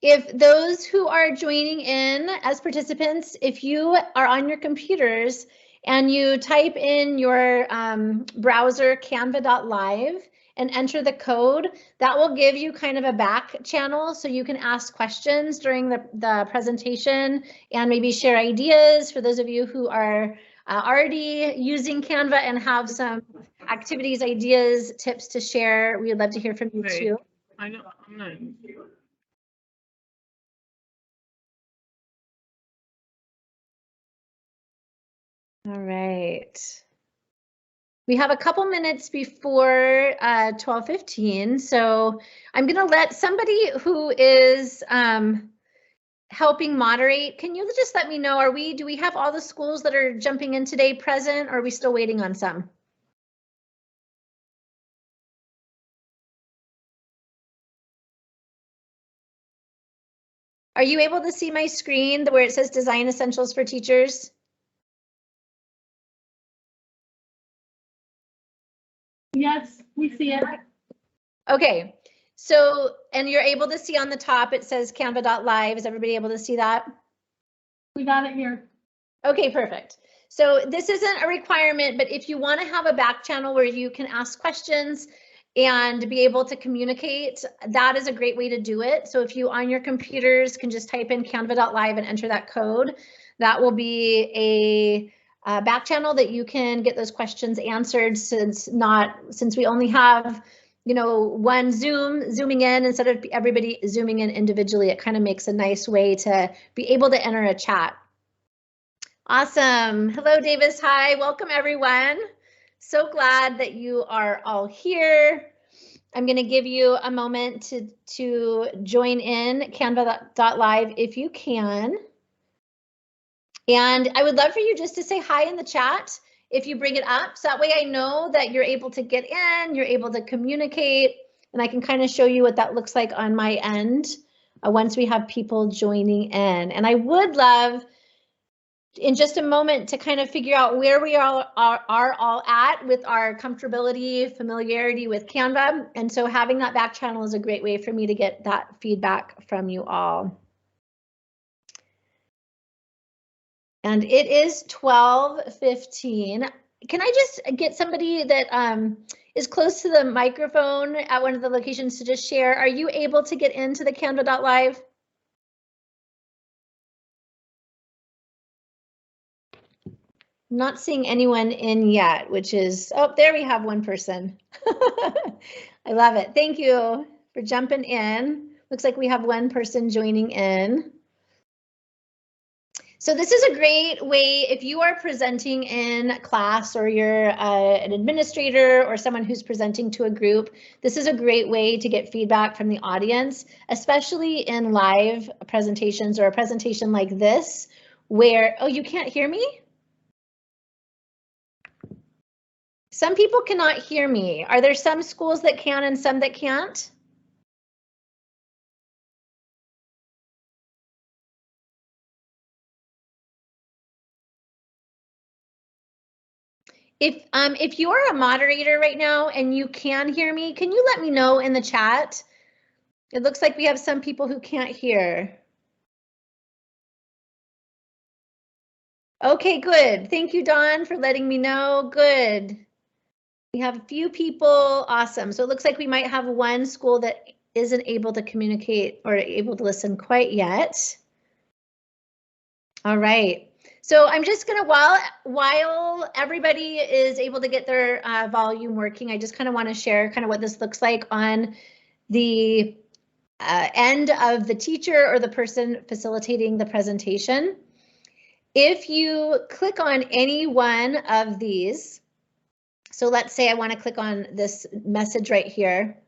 If those who are joining in as participants, if you are on your computers and you type in your browser canva.live and enter the code, that will give you kind of a back channel so you can ask questions during the presentation and maybe share ideas for those of you who are already using Canva and have some activities, ideas, tips to share. We would love to hear from you too. I know, I'm not. All right. We have a couple minutes before 12:15, so I'm going to let somebody who is helping moderate. Can you just let me know, do we have all the schools that are jumping in today present, or are we still waiting on some? Are you able to see my screen where it says Design Essentials for Teachers? Yes, we see it. Okay, so, and you're able to see on the top, it says canva.live. Is everybody able to see that? We got it here. Okay, perfect. So this isn't a requirement, but if you want to have a back channel where you can ask questions and be able to communicate, that is a great way to do it. So if you on your computers can just type in canva.live and enter that code, that will be a back channel that you can get those questions answered, since we only have, you know, one zooming in instead of everybody zooming in individually. It kind of makes a nice way to be able to enter a chat. Awesome. Hello, Davis. Hi, welcome everyone. So glad that you are all here. I'm going to give you a moment to join in canva.live if you can. And I would love for you just to say hi in the chat if you bring it up. So that way I know that you're able to get in, you're able to communicate, and I can kind of show you what that looks like on my end once we have people joining in. And I would love in just a moment to kind of figure out where we are all at with our comfortability, familiarity with Canva. And so having that back channel is a great way for me to get that feedback from you all. And it is 12:15. Can I just get somebody that is close to the microphone at one of the locations to just share? Are you able to get into the canva.live? I'm not seeing anyone in yet, which is, oh, there we have one person. I love it. Thank you for jumping in. Looks like we have one person joining in. So this is a great way if you are presenting in class or you're an administrator or someone who's presenting to a group. This is a great way to get feedback from the audience, especially in live presentations or a presentation like this where, oh, you can't hear me? Some people cannot hear me. Are there some schools that can and some that can't? If you're a moderator right now and you can hear me, can you let me know in the chat? It looks like we have some people who can't hear. Okay, good. Thank you, Dawn, for letting me know. Good. We have a few people. Awesome. So it looks like we might have one school that isn't able to communicate or able to listen quite yet. All right. So I'm just going to, while everybody is able to get their volume working, I just kind of want to share kind of what this looks like on the end of the teacher or the person facilitating the presentation. If you click on any one of these, so let's say I want to click on this message right here.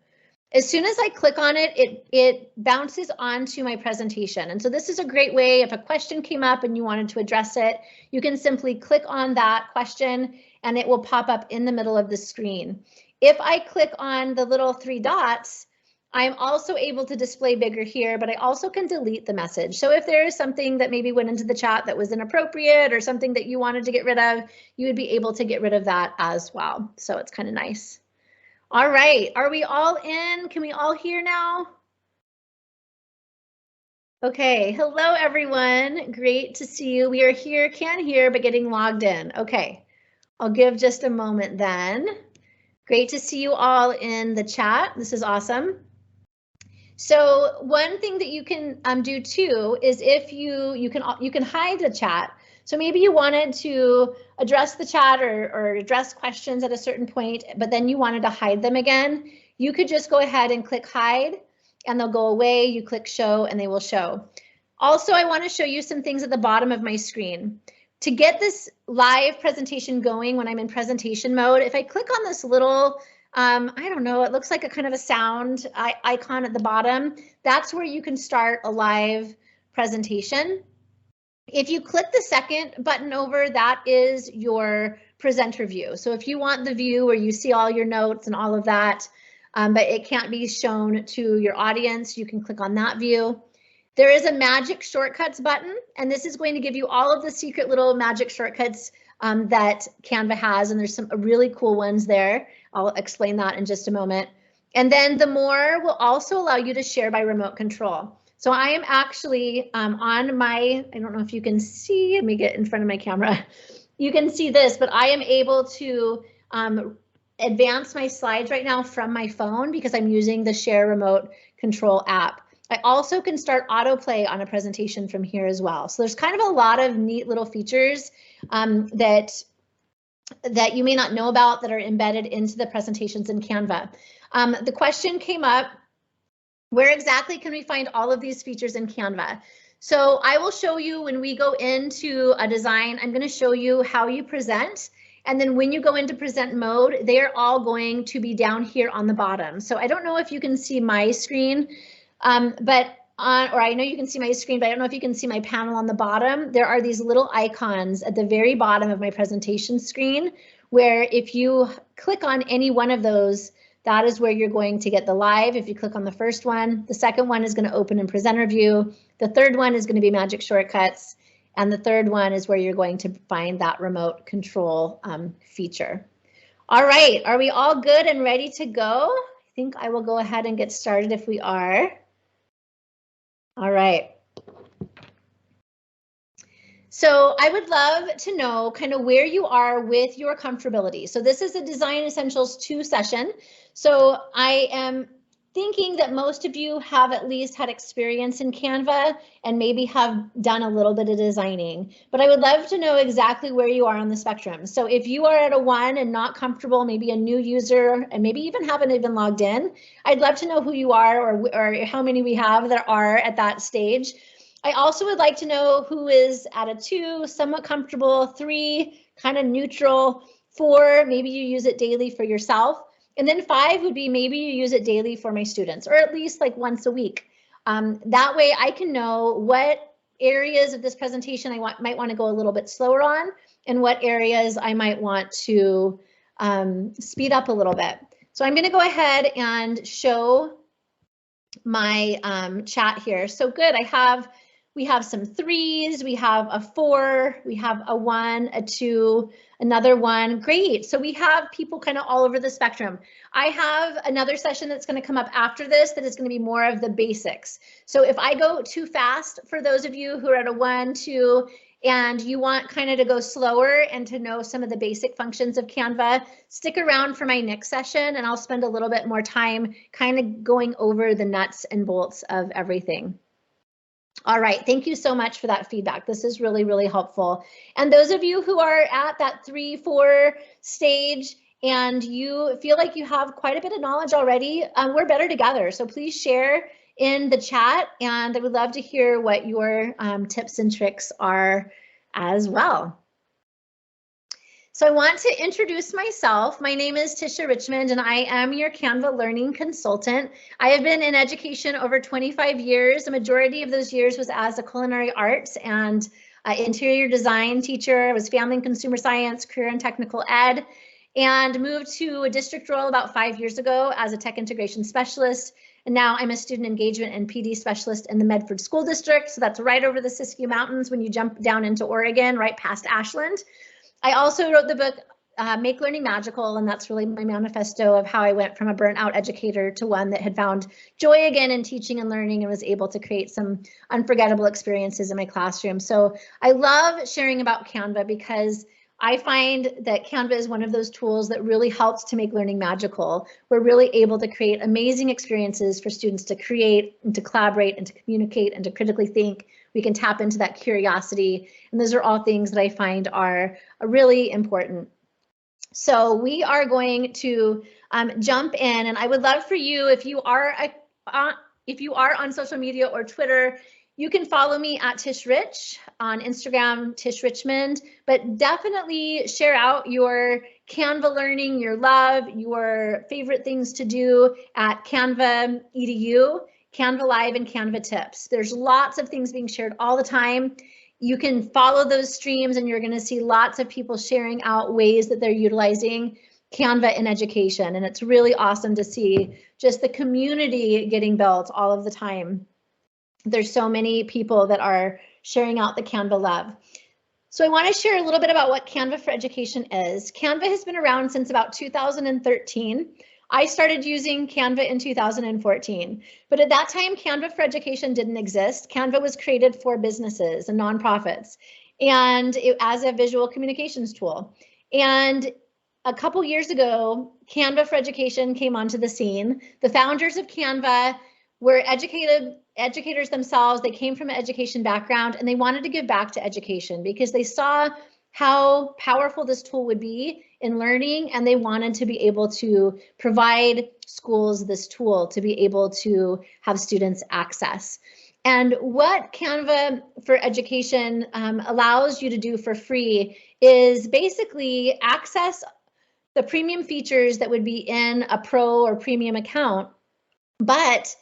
As soon as I click on it, it bounces onto my presentation. And so this is a great way, if a question came up and you wanted to address it, you can simply click on that question and it will pop up in the middle of the screen. If I click on the little three dots, I'm also able to display bigger here, but I also can delete the message. So if there is something that maybe went into the chat that was inappropriate or something that you wanted to get rid of, you would be able to get rid of that as well. So it's kind of nice. All right, are we all in? Can we all hear now? Okay, hello everyone. Great to see you. We are here, can't hear, but getting logged in. Okay, I'll give just a moment then. Great to see you all in the chat. This is awesome. So one thing that you can do too is if you can hide the chat. So maybe you wanted to address the chat or address questions at a certain point, but then you wanted to hide them again. You could just go ahead and click hide and they'll go away. You click show and they will show. Also, I want to show you some things at the bottom of my screen. To get this live presentation going when I'm in presentation mode, if I click on this little, I don't know, it looks like a kind of a sound icon at the bottom. That's where you can start a live presentation. If you click the second button over, that is your presenter view. So if you want the view where you see all your notes and all of that, but it can't be shown to your audience, you can click on that view. There is a magic shortcuts button, and this is going to give you all of the secret little magic shortcuts that Canva has, and there's some really cool ones there. I'll explain that in just a moment. And then the more will also allow you to share by remote control. So I am actually on my, I don't know if you can see, let me get in front of my camera. You can see this, but I am able to advance my slides right now from my phone because I'm using the Share Remote Control app. I also can start autoplay on a presentation from here as well. So there's kind of a lot of neat little features that you may not know about that are embedded into the presentations in Canva. The question came up, where exactly can we find all of these features in Canva? So I will show you when we go into a design, I'm going to show you how you present. And then when you go into present mode, they're all going to be down here on the bottom. So I don't know if you can see my screen, or I know you can see my screen, but I don't know if you can see my panel on the bottom. There are these little icons at the very bottom of my presentation screen, where if you click on any one of those, that is where you're going to get the live. If you click on the first one, the second one is going to open in presenter view. The third one is going to be magic shortcuts. And the third one is where you're going to find that remote control feature. All right, are we all good and ready to go? I think I will go ahead and get started if we are. All right. So I would love to know kind of where you are with your comfortability. So this is a Design Essentials 2 session. So I am thinking that most of you have at least had experience in Canva and maybe have done a little bit of designing, but I would love to know exactly where you are on the spectrum. So if you are at a 1 and not comfortable, maybe a new user, and maybe even haven't even logged in, I'd love to know who you are or how many we have that are at that stage. I also would like to know who is at a 2, somewhat comfortable, 3, kind of neutral, 4, maybe you use it daily for yourself. And then 5 would be maybe you use it daily for my students, or at least like once a week. That way I can know what areas of this presentation I might want to go a little bit slower on and what areas I might want to speed up a little bit. So I'm going to go ahead and show my chat here. So good, we have some 3s, we have a 4, we have a 1, a 2, another 1. Great. So we have people kind of all over the spectrum. I have another session that's going to come up after this that is going to be more of the basics. So if I go too fast for those of you who are at a 1, 2, and you want kind of to go slower and to know some of the basic functions of Canva, stick around for my next session and I'll spend a little bit more time kind of going over the nuts and bolts of everything. All right, thank you so much for that feedback. This is really, really helpful. And those of you who are at that 3, 4 stage and you feel like you have quite a bit of knowledge already, we're better together. So please share in the chat and I would love to hear what your tips and tricks are as well. So I want to introduce myself. My name is Tisha Richmond and I am your Canva Learning Consultant. I have been in education over 25 years. The majority of those years was as a culinary arts and interior design teacher. I was family and consumer science, career and technical ed, and moved to a district role about 5 years ago as a tech integration specialist. And now I'm a student engagement and PD specialist in the Medford School District. So that's right over the Siskiyou Mountains when you jump down into Oregon, right past Ashland. I also wrote the book make learning magical, and that's really my manifesto of how I went from a burnt out educator to one that had found joy again in teaching and learning and was able to create some unforgettable experiences in my classroom. So I love sharing about Canva because I find that Canva is one of those tools that really helps to make learning magical. We're really able to create amazing experiences for students to create and to collaborate and to communicate and to critically think. We can tap into that curiosity, and those are all things that I find are really important. So we are going to jump in, and I would love for you, if you are on social media or Twitter, you can follow me at Tish Rich, on Instagram, Tish Richmond, but definitely share out your Canva learning, your love, your favorite things to do at Canva EDU, Canva Live, and Canva Tips. There's lots of things being shared all the time. You can follow those streams and you're going to see lots of people sharing out ways that they're utilizing Canva in education. And it's really awesome to see just the community getting built all of the time. There's so many people that are sharing out the Canva love. So I want to share a little bit about what Canva for Education is. Canva has been around since about 2013. I started using Canva in 2014, but at that time, Canva for Education didn't exist. Canva was created for businesses and nonprofits and as a visual communications tool. And a couple years ago, Canva for Education came onto the scene. The founders of Canva were educators themselves. They came from an education background and they wanted to give back to education because they saw how powerful this tool would be in learning, and they wanted to be able to provide schools this tool to be able to have students access. And what Canva for Education allows you to do for free is basically access the premium features that would be in a pro or premium account, but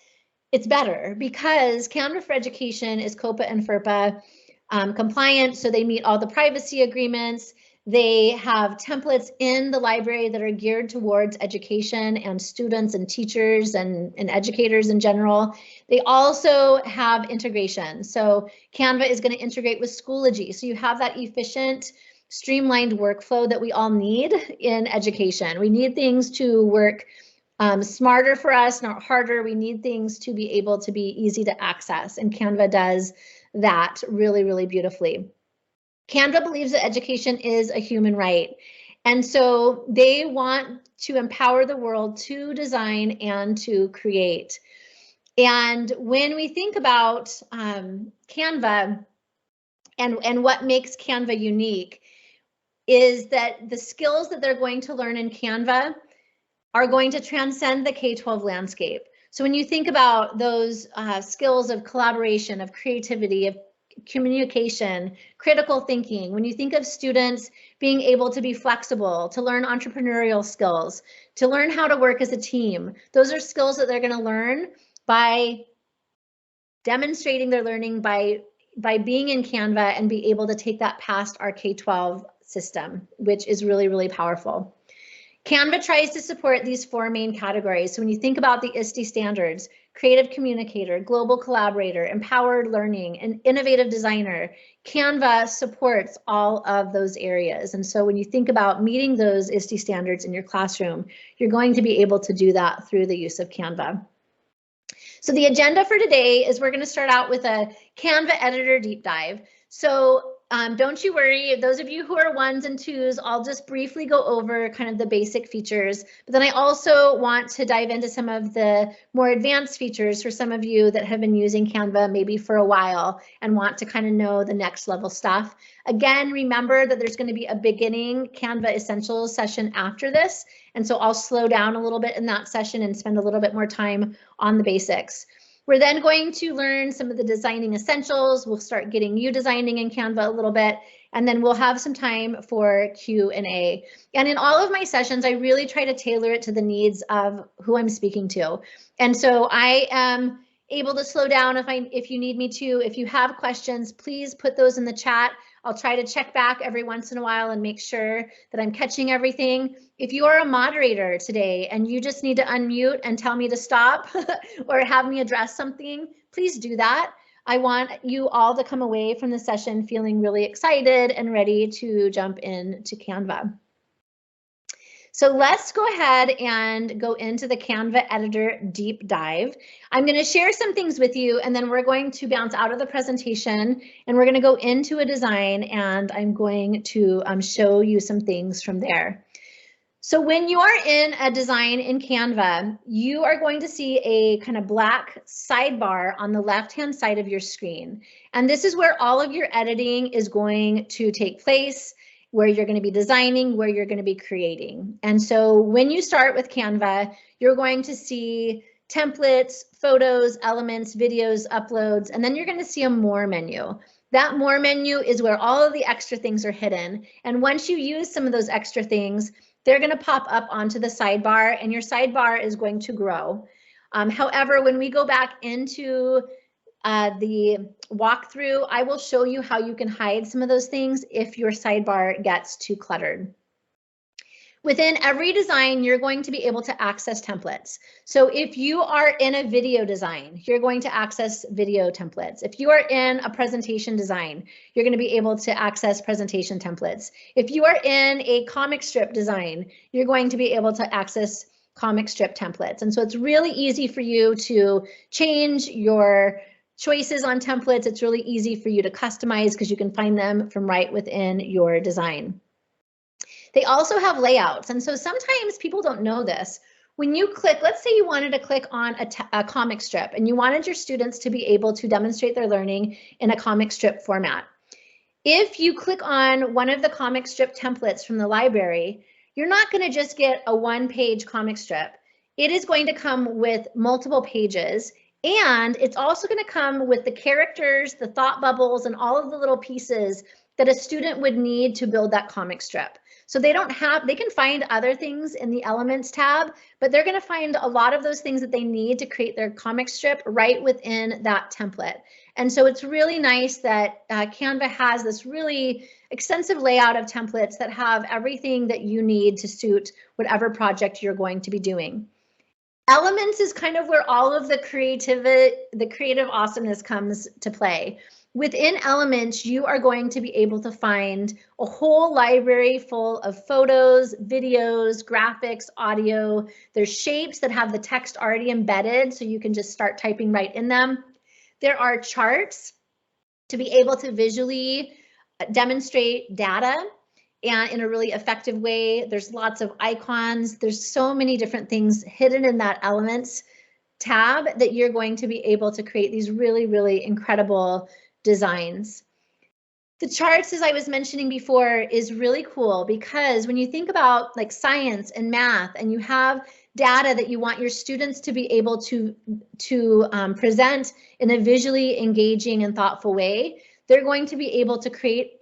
it's better because Canva for Education is COPA and FERPA compliant, so they meet all the privacy agreements. They have templates in the library that are geared towards education and students and teachers and educators in general. They also have integration. So Canva is going to integrate with Schoology. So you have that efficient, streamlined workflow that we all need in education. We need things to work smarter for us, not harder. We need things to be able to be easy to access, and Canva does that really, really beautifully. Canva believes that education is a human right, and so they want to empower the world to design and to create. And when we think about Canva and what makes Canva unique is that the skills that they're going to learn in Canva are going to transcend the K-12 landscape. So when you think about those skills of collaboration, of creativity, of communication, critical thinking, when you think of students being able to be flexible, to learn entrepreneurial skills, to learn how to work as a team, those are skills that they're going to learn by demonstrating their learning by being in Canva and be able to take that past our K-12 system, which is really, really powerful. Canva tries to support these four main categories. So when you think about the ISTE standards, creative communicator, global collaborator, empowered learning, and innovative designer, Canva supports all of those areas. And so when you think about meeting those ISTE standards in your classroom, you're going to be able to do that through the use of Canva. So the agenda for today is we're going to start out with a Canva editor deep dive. So don't you worry, those of you who are ones and twos, I'll just briefly go over kind of the basic features, but then I also want to dive into some of the more advanced features for some of you that have been using Canva maybe for a while and want to kind of know the next level stuff. Again, remember that there's going to be a beginning Canva Essentials session after this, and so I'll slow down a little bit in that session and spend a little bit more time on the basics. We're then going to learn some of the designing essentials. We'll start getting you designing in Canva a little bit, and then we'll have some time for Q&A. And in all of my sessions, I really try to tailor it to the needs of who I'm speaking to. And so I am able to slow down if you need me to. If you have questions, please put those in the chat. I'll try to check back every once in a while and make sure that I'm catching everything. If you are a moderator today and you just need to unmute and tell me to stop or have me address something, please do that. I want you all to come away from the session feeling really excited and ready to jump into Canva. So let's go ahead and go into the Canva editor deep dive. I'm going to share some things with you, and then we're going to bounce out of the presentation and we're going to go into a design, and I'm going to show you some things from there. So when you are in a design in Canva, you are going to see a kind of black sidebar on the left-hand side of your screen. And this is where all of your editing is going to take place, where you're going to be designing, where you're going to be creating. And so when you start with Canva, you're going to see templates, photos, elements, videos, uploads, and then you're going to see a more menu. That more menu is where all of the extra things are hidden. And once you use some of those extra things, they're going to pop up onto the sidebar, and your sidebar is going to grow. However, when we go back into the walkthrough, I will show you how you can hide some of those things if your sidebar gets too cluttered. Within every design, you're going to be able to access templates. So if you are in a video design, you're going to access video templates. If you are in a presentation design, you're going to be able to access presentation templates. If you are in a comic strip design, you're going to be able to access comic strip templates. And so it's really easy for you to change your choices on templates. It's really easy for you to customize because you can find them from right within your design. They also have layouts, and so sometimes people don't know this. When you click, let's say you wanted to click on a comic strip and you wanted your students to be able to demonstrate their learning in a comic strip format. If you click on one of the comic strip templates from the library, you're not going to just get a one-page comic strip. It is going to come with multiple pages, and it's also going to come with the characters, the thought bubbles, and all of the little pieces that a student would need to build that comic strip. So they can find other things in the Elements tab, but they're going to find a lot of those things that they need to create their comic strip right within that template. And so it's really nice that Canva has this really extensive layout of templates that have everything that you need to suit whatever project you're going to be doing. Elements is kind of where all of the creative awesomeness comes to play. Within Elements, you are going to be able to find a whole library full of photos, videos, graphics, audio. There's shapes that have the text already embedded, so you can just start typing right in them. There are charts to be able to visually demonstrate data and in a really effective way. There's lots of icons. There's so many different things hidden in that Elements tab that you're going to be able to create these really, really incredible designs. The charts, as I was mentioning before, is really cool because when you think about like science and math and you have data that you want your students to be able to present in a visually engaging and thoughtful way, they're going to be able to create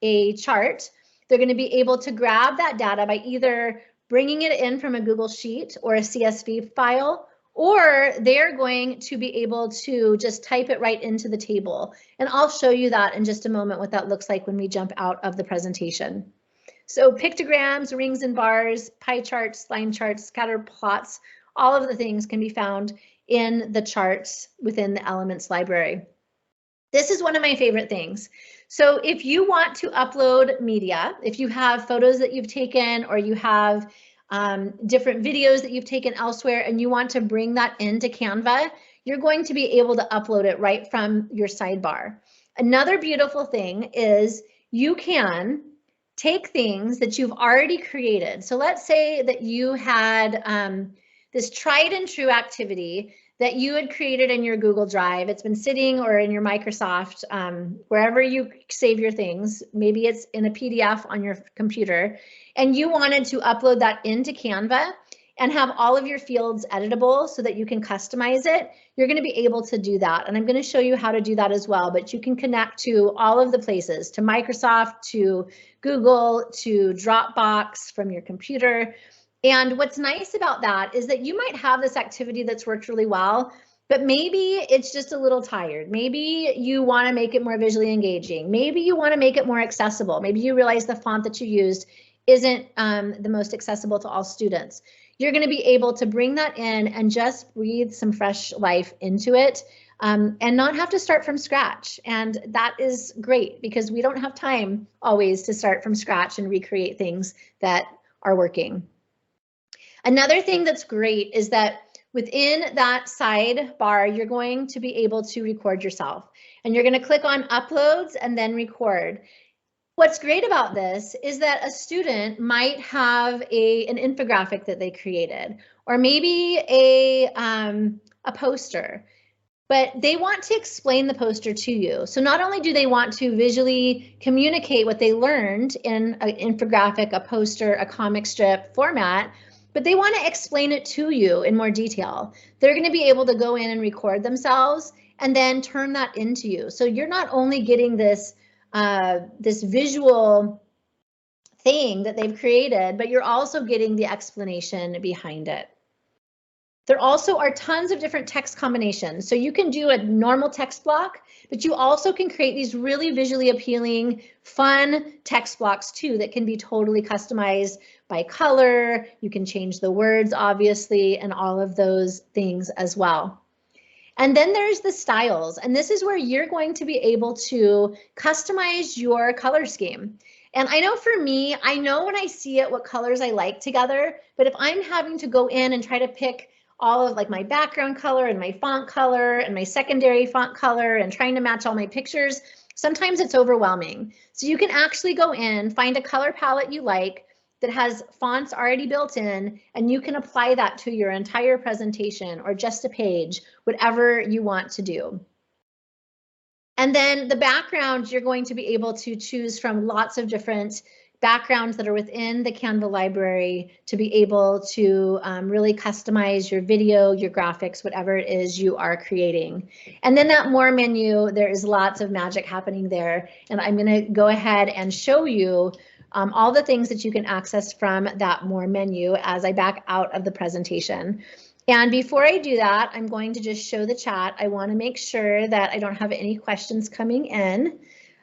a chart. They're going to be able to grab that data by either bringing it in from a Google Sheet or a CSV file, or they're going to be able to just type it right into the table. And I'll show you that in just a moment, what that looks like when we jump out of the presentation. So pictograms, rings and bars, pie charts, line charts, scatter plots, all of the things can be found in the charts within the Elements library. This is one of my favorite things. So if you want to upload media, if you have photos that you've taken or you have different videos that you've taken elsewhere and you want to bring that into Canva, you're going to be able to upload it right from your sidebar. Another beautiful thing is you can take things that you've already created. So let's say that you had this tried and true activity that you had created in your Google Drive. It's been sitting or in your Microsoft, wherever you save your things. Maybe it's in a PDF on your computer, and you wanted to upload that into Canva and have all of your fields editable so that you can customize it. You're going to be able to do that. And I'm going to show you how to do that as well, but you can connect to all of the places, to Microsoft, to Google, to Dropbox from your computer. And what's nice about that is that you might have this activity that's worked really well, but maybe it's just a little tired. Maybe you want to make it more visually engaging. Maybe you want to make it more accessible. Maybe you realize the font that you used isn't the most accessible to all students. You're going to be able to bring that in and just breathe some fresh life into it and not have to start from scratch. And that is great because we don't have time always to start from scratch and recreate things that are working. Another thing that's great is that within that sidebar, you're going to be able to record yourself, and you're going to click on uploads and then record. What's great about this is that a student might have an infographic that they created, or maybe a poster, but they want to explain the poster to you. So not only do they want to visually communicate what they learned in an infographic, a poster, a comic strip format, but they want to explain it to you in more detail. They're going to be able to go in and record themselves and then turn that into you. So you're not only getting this this visual thing that they've created, but you're also getting the explanation behind it. There also are tons of different text combinations. So you can do a normal text block, but you also can create these really visually appealing, fun text blocks too that can be totally customized by color. You can change the words, obviously, and all of those things as well. And then there's the styles, and this is where you're going to be able to customize your color scheme. And I know for me, I know when I see it what colors I like together, but if I'm having to go in and try to pick all of like my background color and my font color and my secondary font color and trying to match all my pictures, sometimes it's overwhelming. So you can actually go in, find a color palette you like that has fonts already built in, and you can apply that to your entire presentation or just a page, whatever you want to do. And then the background, you're going to be able to choose from lots of different backgrounds that are within the Canva library to be able to really customize your video, your graphics, whatever it is you are creating. And then that more menu, there is lots of magic happening there. And I'm going to go ahead and show you all the things that you can access from that more menu as I back out of the presentation. And before I do that, I'm going to just show the chat. I want to make sure that I don't have any questions coming in.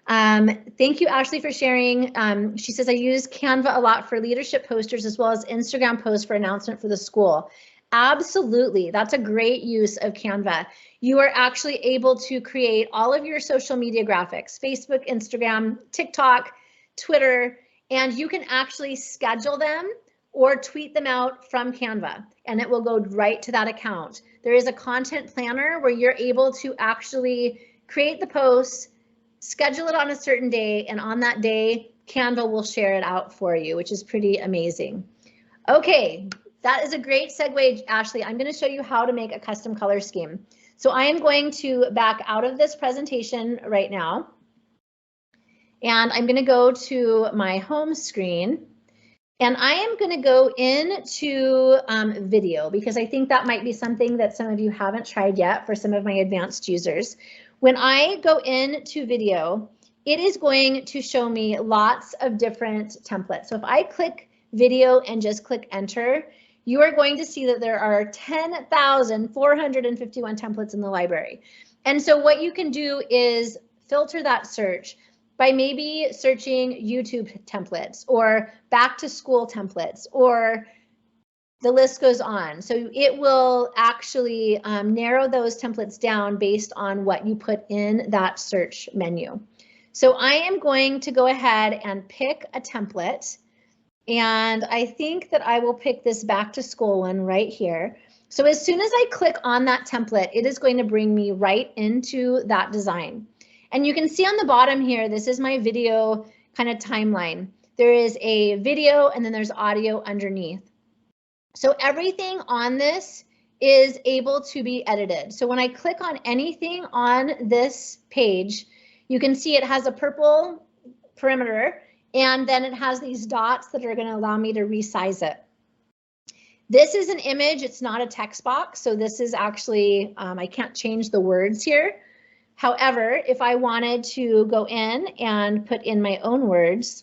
Thank you, Ashley, for sharing. She says, I use Canva a lot for leadership posters as well as Instagram posts for announcement for the school. Absolutely, that's a great use of Canva. You are actually able to create all of your social media graphics, Facebook, Instagram, TikTok, Twitter, and you can actually schedule them or tweet them out from Canva, and it will go right to that account. There is a content planner where you're able to actually create the posts, schedule it on a certain day, and on that day, Canva will share it out for you, which is pretty amazing. Okay, that is a great segue, Ashley. I'm going to show you how to make a custom color scheme. So I am going to back out of this presentation right now, and I'm going to go to my home screen. And I am going to go into video because I think that might be something that some of you haven't tried yet for some of my advanced users. When I go into video, it is going to show me lots of different templates. So if I click video and just click enter, you are going to see that there are 10,451 templates in the library. And so what you can do is filter that search by maybe searching YouTube templates or back to school templates, or the list goes on. So it will actually narrow those templates down based on what you put in that search menu. So I am going to go ahead and pick a template, and I think that I will pick this back to school one right here. So as soon as I click on that template, it is going to bring me right into that design. And you can see on the bottom here, this is my video kind of timeline. There is a video and then there's audio underneath. So everything on this is able to be edited. So when I click on anything on this page, you can see it has a purple perimeter, and then it has these dots that are going to allow me to resize it. This is an image, it's not a text box. So this is actually, I can't change the words here. However, if I wanted to go in and put in my own words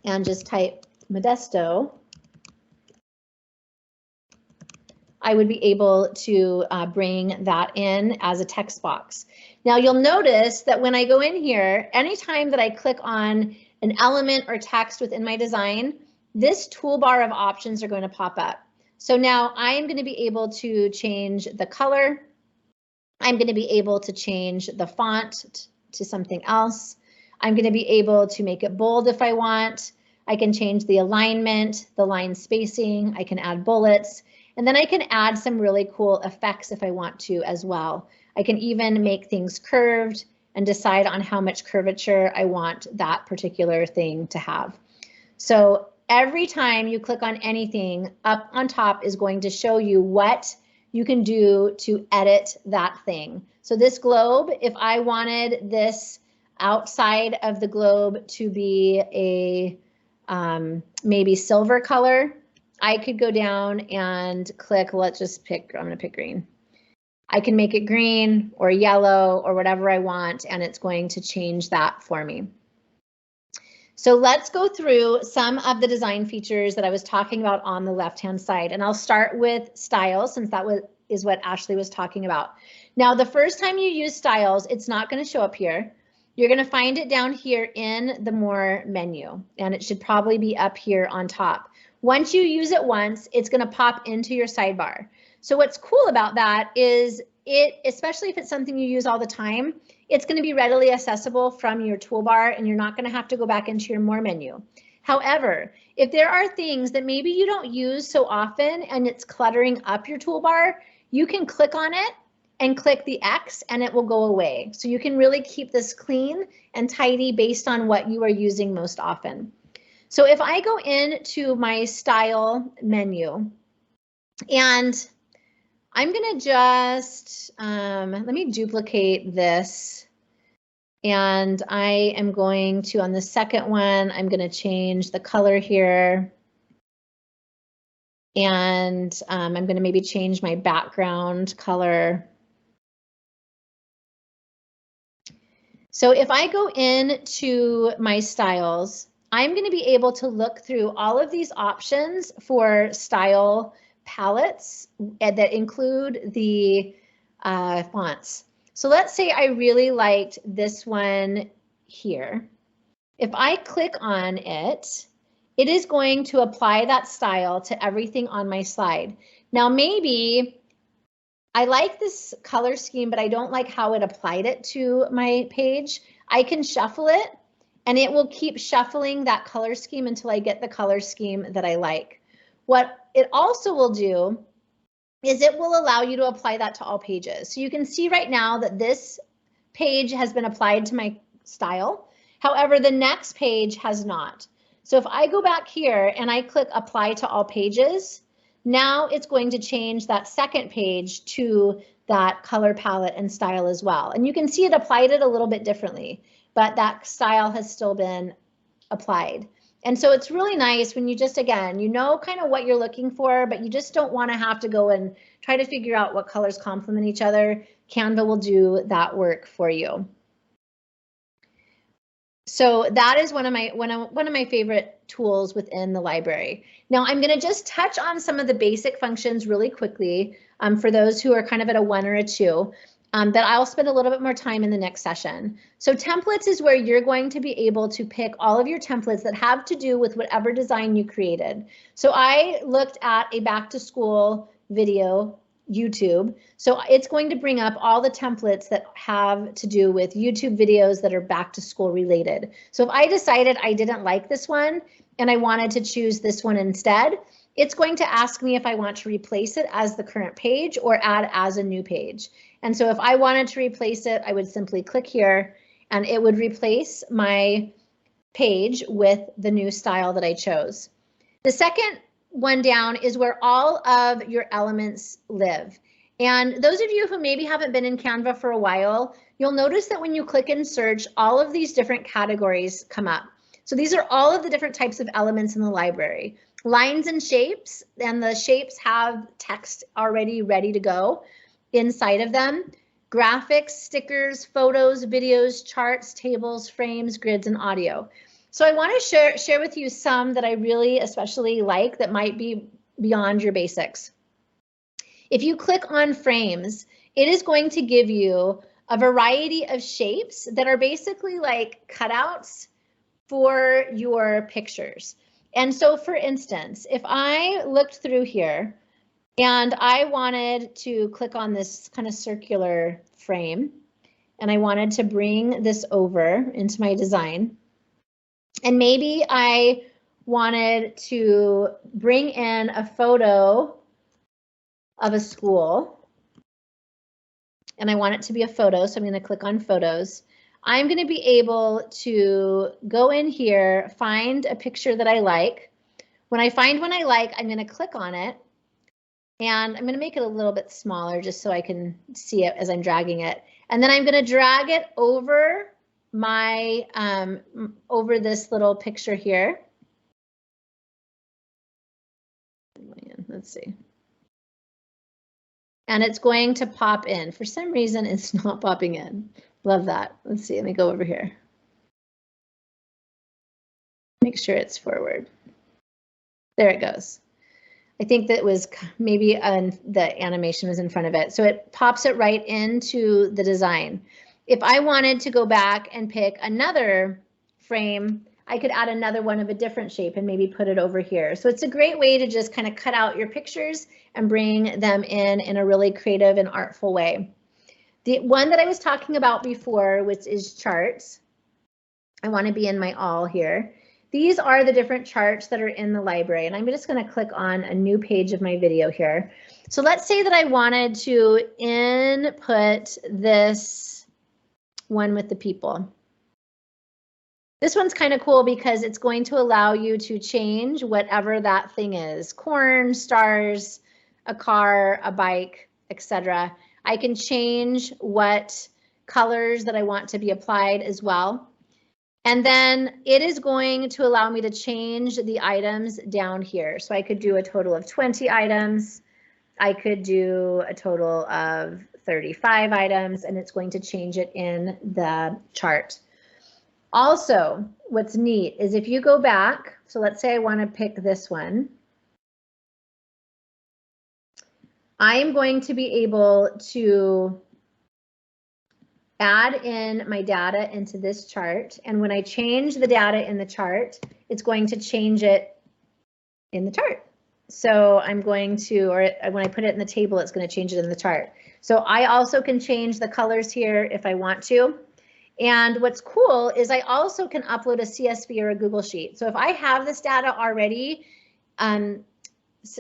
and just type Modesto, I would be able to bring that in as a text box. Now you'll notice that when I go in here, anytime that I click on an element or text within my design, this toolbar of options are going to pop up. So now I am going to be able to change the color. I'm going to be able to change the font to something else. I'm going to be able to make it bold if I want. I can change the alignment, the line spacing, I can add bullets, and then I can add some really cool effects if I want to as well. I can even make things curved and decide on how much curvature I want that particular thing to have. So every time you click on anything, up on top is going to show you what you can do to edit that thing. So this globe, if I wanted this outside of the globe to be a maybe silver color, I could go down and click, let's just pick, I'm gonna pick green. I can make it green or yellow or whatever I want, and it's going to change that for me. So let's go through some of the design features that I was talking about on the left-hand side, and I'll start with styles since that is what Ashley was talking about. Now, the first time you use styles, it's not going to show up here. You're going to find it down here in the More menu, and it should probably be up here on top. Once you use it once, it's going to pop into your sidebar. So what's cool about that is especially if it's something you use all the time, it's going to be readily accessible from your toolbar and you're not going to have to go back into your More menu. However, if there are things that maybe you don't use so often and it's cluttering up your toolbar, you can click on it and click the X and it will go away. So you can really keep this clean and tidy based on what you are using most often. So if I go into my style menu and I'm going to just, let me duplicate this. And I am going to, on the second one, I'm going to change the color here. And I'm going to maybe change my background color. So if I go into my styles, I'm going to be able to look through all of these options for style palettes that include the fonts. So let's say I really liked this one here. If I click on it, it is going to apply that style to everything on my slide. Now maybe I like this color scheme, but I don't like how it applied it to my page. I can shuffle it and it will keep shuffling that color scheme until I get the color scheme that I like. What it also will do is it will allow you to apply that to all pages. So you can see right now that this page has been applied to my style. However, the next page has not. So if I go back here and I click apply to all pages, now it's going to change that second page to that color palette and style as well. And you can see it applied it a little bit differently, but that style has still been applied. And so it's really nice when you just, again, you know kind of what you're looking for, but you just don't want to have to go and try to figure out what colors complement each other. Canva will do that work for you. So that is one of my favorite tools within the library. Now I'm going to just touch on some of the basic functions really quickly for those who are kind of at a 1 or a 2. That I'll spend a little bit more time in the next session. So templates is where you're going to be able to pick all of your templates that have to do with whatever design you created. So I looked at a back to school video, YouTube. So it's going to bring up all the templates that have to do with YouTube videos that are back to school related. So if I decided I didn't like this one and I wanted to choose this one instead, it's going to ask me if I want to replace it as the current page or add as a new page. And so if I wanted to replace it, I would simply click here and it would replace my page with the new style that I chose. The second one down is where all of your elements live. And those of you who maybe haven't been in Canva for a while, you'll notice that when you click and search, all of these different categories come up. So these are all of the different types of elements in the library. Lines and shapes, and the shapes have text already ready to go inside of them. Graphics, stickers, photos, videos, charts, tables, frames, grids, and audio. So I want to share with you some that I really especially like that might be beyond your basics. If you click on frames, it is going to give you a variety of shapes that are basically like cutouts for your pictures. And so for instance, if I looked through here and I wanted to click on this kind of circular frame and I wanted to bring this over into my design, and maybe I wanted to bring in a photo of a school, and I want it to be a photo, so I'm going to click on photos. I'm going to be able to go in here, find a picture that I like. When I find one I like, I'm going to click on it, and I'm going to make it a little bit smaller just so I can see it as I'm dragging it. And then I'm going to drag it over my over this little picture here. Let's see. And it's going to pop in. For some reason, it's not popping in. Love that. Let's see, let me go over here. Make sure it's forward. There it goes. I think that was maybe the animation was in front of it. So it pops it right into the design. If I wanted to go back and pick another frame, I could add another one of a different shape and maybe put it over here. So it's a great way to just kind of cut out your pictures and bring them in a really creative and artful way. The one that I was talking about before, which is charts. I want to be in my all here. These are the different charts that are in the library, and I'm just going to click on a new page of my video here. So let's say that I wanted to input this one with the people. This one's kind of cool because it's going to allow you to change whatever that thing is. Corn, stars, a car, a bike, etc. I can change what colors that I want to be applied as well. And then it is going to allow me to change the items down here. So I could do a total of 20 items. I could do a total of 35 items, and it's going to change it in the chart. Also, what's neat is if you go back, so let's say I want to pick this one. I am going to be able to add in my data into this chart. And when I change the data in the chart, it's going to change it in the chart. So I'm going to, or when I put it in the table, it's going to change it in the chart. So I also can change the colors here if I want to. And what's cool is I also can upload a CSV or a Google Sheet. So if I have this data already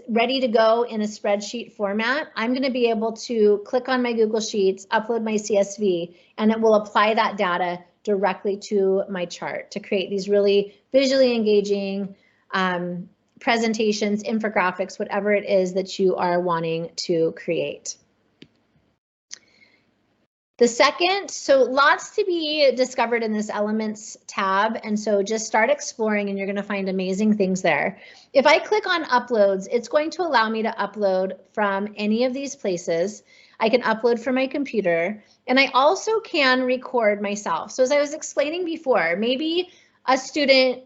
ready to go in a spreadsheet format, I'm going to be able to click on my Google Sheets, upload my CSV, and it will apply that data directly to my chart to create these really visually engaging presentations, infographics, whatever it is that you are wanting to create. The second, so lots to be discovered in this Elements tab, and so just start exploring and you're going to find amazing things there. If I click on Uploads, it's going to allow me to upload from any of these places. I can upload from my computer, and I also can record myself. So as I was explaining before, maybe a student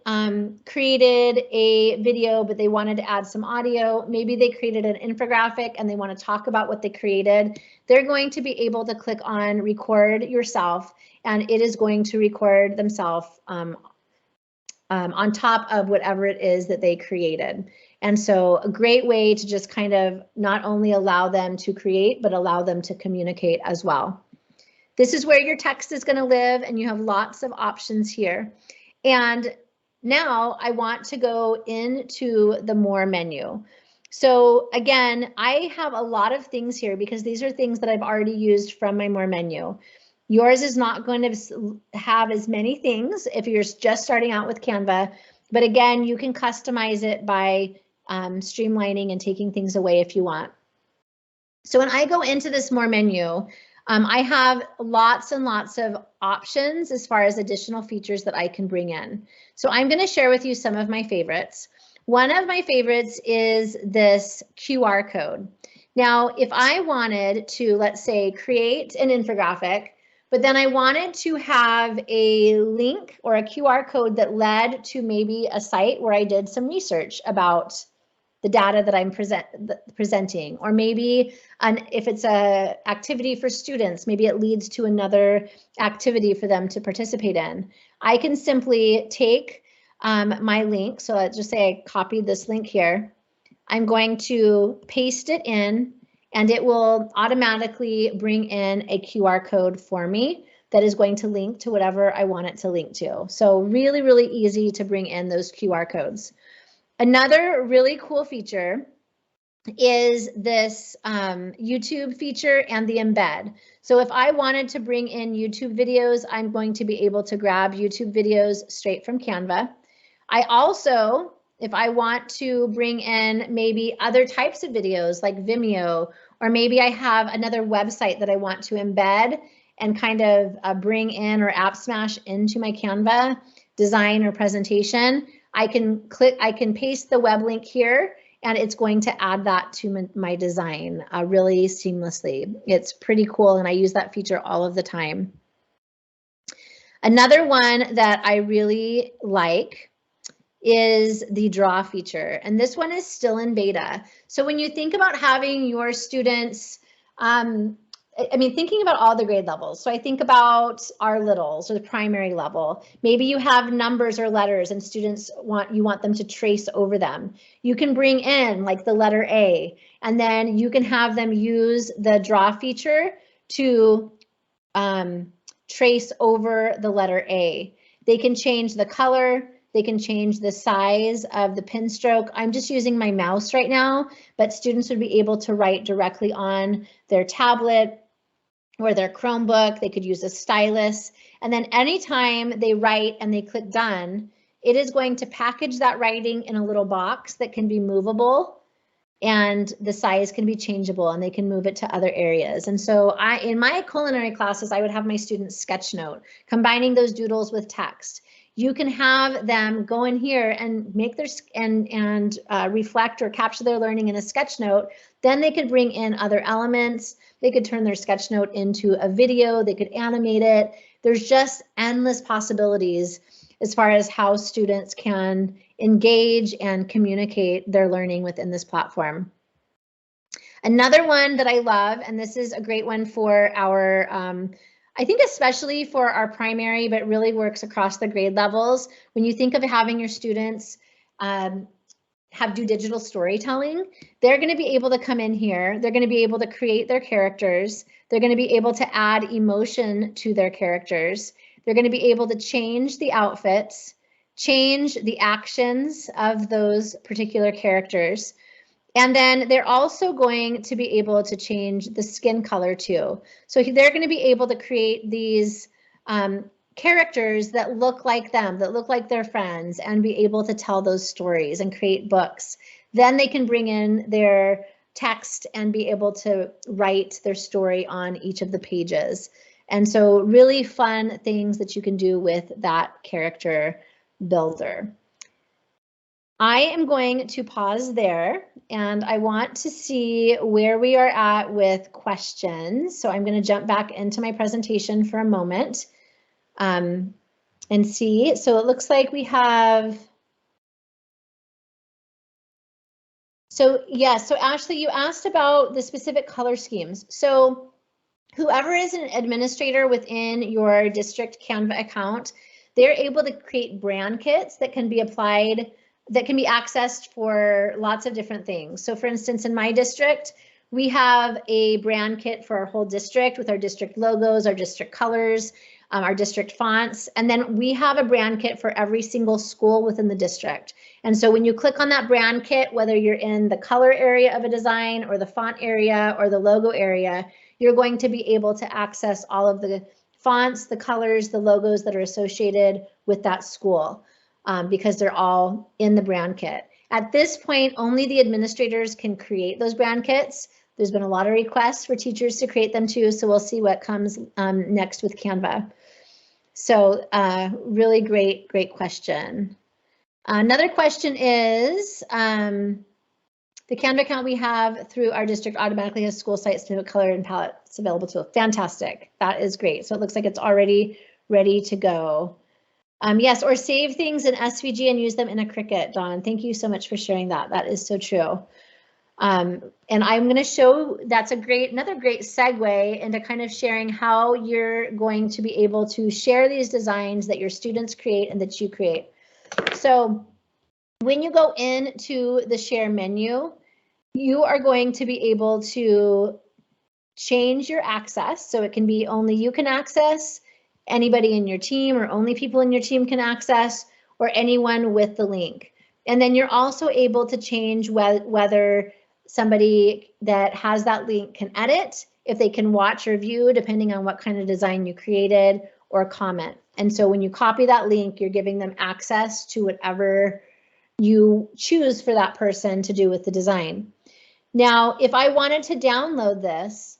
created a video, but they wanted to add some audio. Maybe they created an infographic and they want to talk about what they created. They're going to be able to click on record yourself, and it is going to record themselves on top of whatever it is that they created. And so a great way to just kind of not only allow them to create, but allow them to communicate as well. This is where your text is going to live, and you have lots of options here. And now I want to go into the More menu. So again, I have a lot of things here because these are things that I've already used from my More menu. Yours is not going to have as many things if you're just starting out with Canva, but again, you can customize it by streamlining and taking things away if you want. So when I go into this More menu, I have lots and lots of options as far as additional features that I can bring in. So I'm going to share with you some of my favorites. One of my favorites is this QR code. Now, if I wanted to, let's say, create an infographic, but then I wanted to have a link or a QR code that led to maybe a site where I did some research about the data that I'm presenting, or maybe if it's a activity for students, maybe it leads to another activity for them to participate in. I can simply take my link. So let's just say I copied this link here. I'm going to paste it in, and it will automatically bring in a QR code for me that is going to link to whatever I want it to link to. So really, really easy to bring in those QR codes. Another really cool feature is this YouTube feature and the embed. So if I wanted to bring in YouTube videos, I'm going to be able to grab YouTube videos straight from Canva. I also, if I want to bring in maybe other types of videos like Vimeo, or maybe I have another website that I want to embed and kind of bring in or app smash into my Canva design or presentation, I can paste the web link here and it's going to add that to my design really seamlessly. It's pretty cool and I use that feature all of the time. Another one that I really like is the draw feature, and this one is still in beta. So when you think about having your students, thinking about all the grade levels. So I think about our littles or the primary level. Maybe you have numbers or letters and students you want them to trace over them. You can bring in like the letter A, and then you can have them use the draw feature to trace over the letter A. They can change the color. They can change the size of the pen stroke. I'm just using my mouse right now, but students would be able to write directly on their tablet or their Chromebook. They could use a stylus. And then anytime they write and they click done, it is going to package that writing in a little box that can be movable, and the size can be changeable and they can move it to other areas. And so in my culinary classes, I would have my students sketch note, combining those doodles with text. You can have them go in here and make their reflect or capture their learning in a sketch note. Then they could bring in other elements. They could turn their sketch note into a video. They could animate it. There's just endless possibilities as far as how students can engage and communicate their learning within this platform. Another one that I love, and this is a great one for our, I think especially for our primary, but really works across the grade levels. When you think of having your students do digital storytelling, they're going to be able to come in here. They're going to be able to create their characters. They're going to be able to add emotion to their characters. They're going to be able to change the outfits, change the actions of those particular characters. And then they're also going to be able to change the skin color too. So they're going to be able to create these characters that look like them, that look like their friends, and be able to tell those stories and create books. Then they can bring in their text and be able to write their story on each of the pages. And so really fun things that you can do with that character builder. I am going to pause there and I want to see where we are at with questions. So I'm going to jump back into my presentation for a moment and see. So it looks like we have. So yes, so Ashley, you asked about the specific color schemes. So whoever is an administrator within your district Canva account, they're able to create brand kits that can be applied, that can be accessed for lots of different things. So for instance, in my district, we have a brand kit for our whole district with our district logos, our district colors, our district fonts, and then we have a brand kit for every single school within the district. And so when you click on that brand kit, whether you're in the color area of a design or the font area or the logo area, you're going to be able to access all of the fonts, the colors, the logos that are associated with that school because they're all in the brand kit. At this point, only the administrators can create those brand kits. There's been a lot of requests for teachers to create them too, so we'll see what comes next with Canva. So really great question. Another question is, the Canva account we have through our district automatically has school site specific color and palettes available to us. Fantastic. That is great. So it looks like it's already ready to go. Yes, or save things in SVG and use them in a Cricut, Dawn. Thank you so much for sharing that. That is so true. And I'm going to show, that's another great segue into kind of sharing how you're going to be able to share these designs that your students create and that you create. So when you go into the share menu, you are going to be able to change your access. So it can be only you can access, anybody in your team or only people in your team can access, or anyone with the link. And then you're also able to change whether somebody that has that link can edit, if they can watch or view, depending on what kind of design you created, or comment. And so when you copy that link, you're giving them access to whatever you choose for that person to do with the design. Now, if I wanted to download this,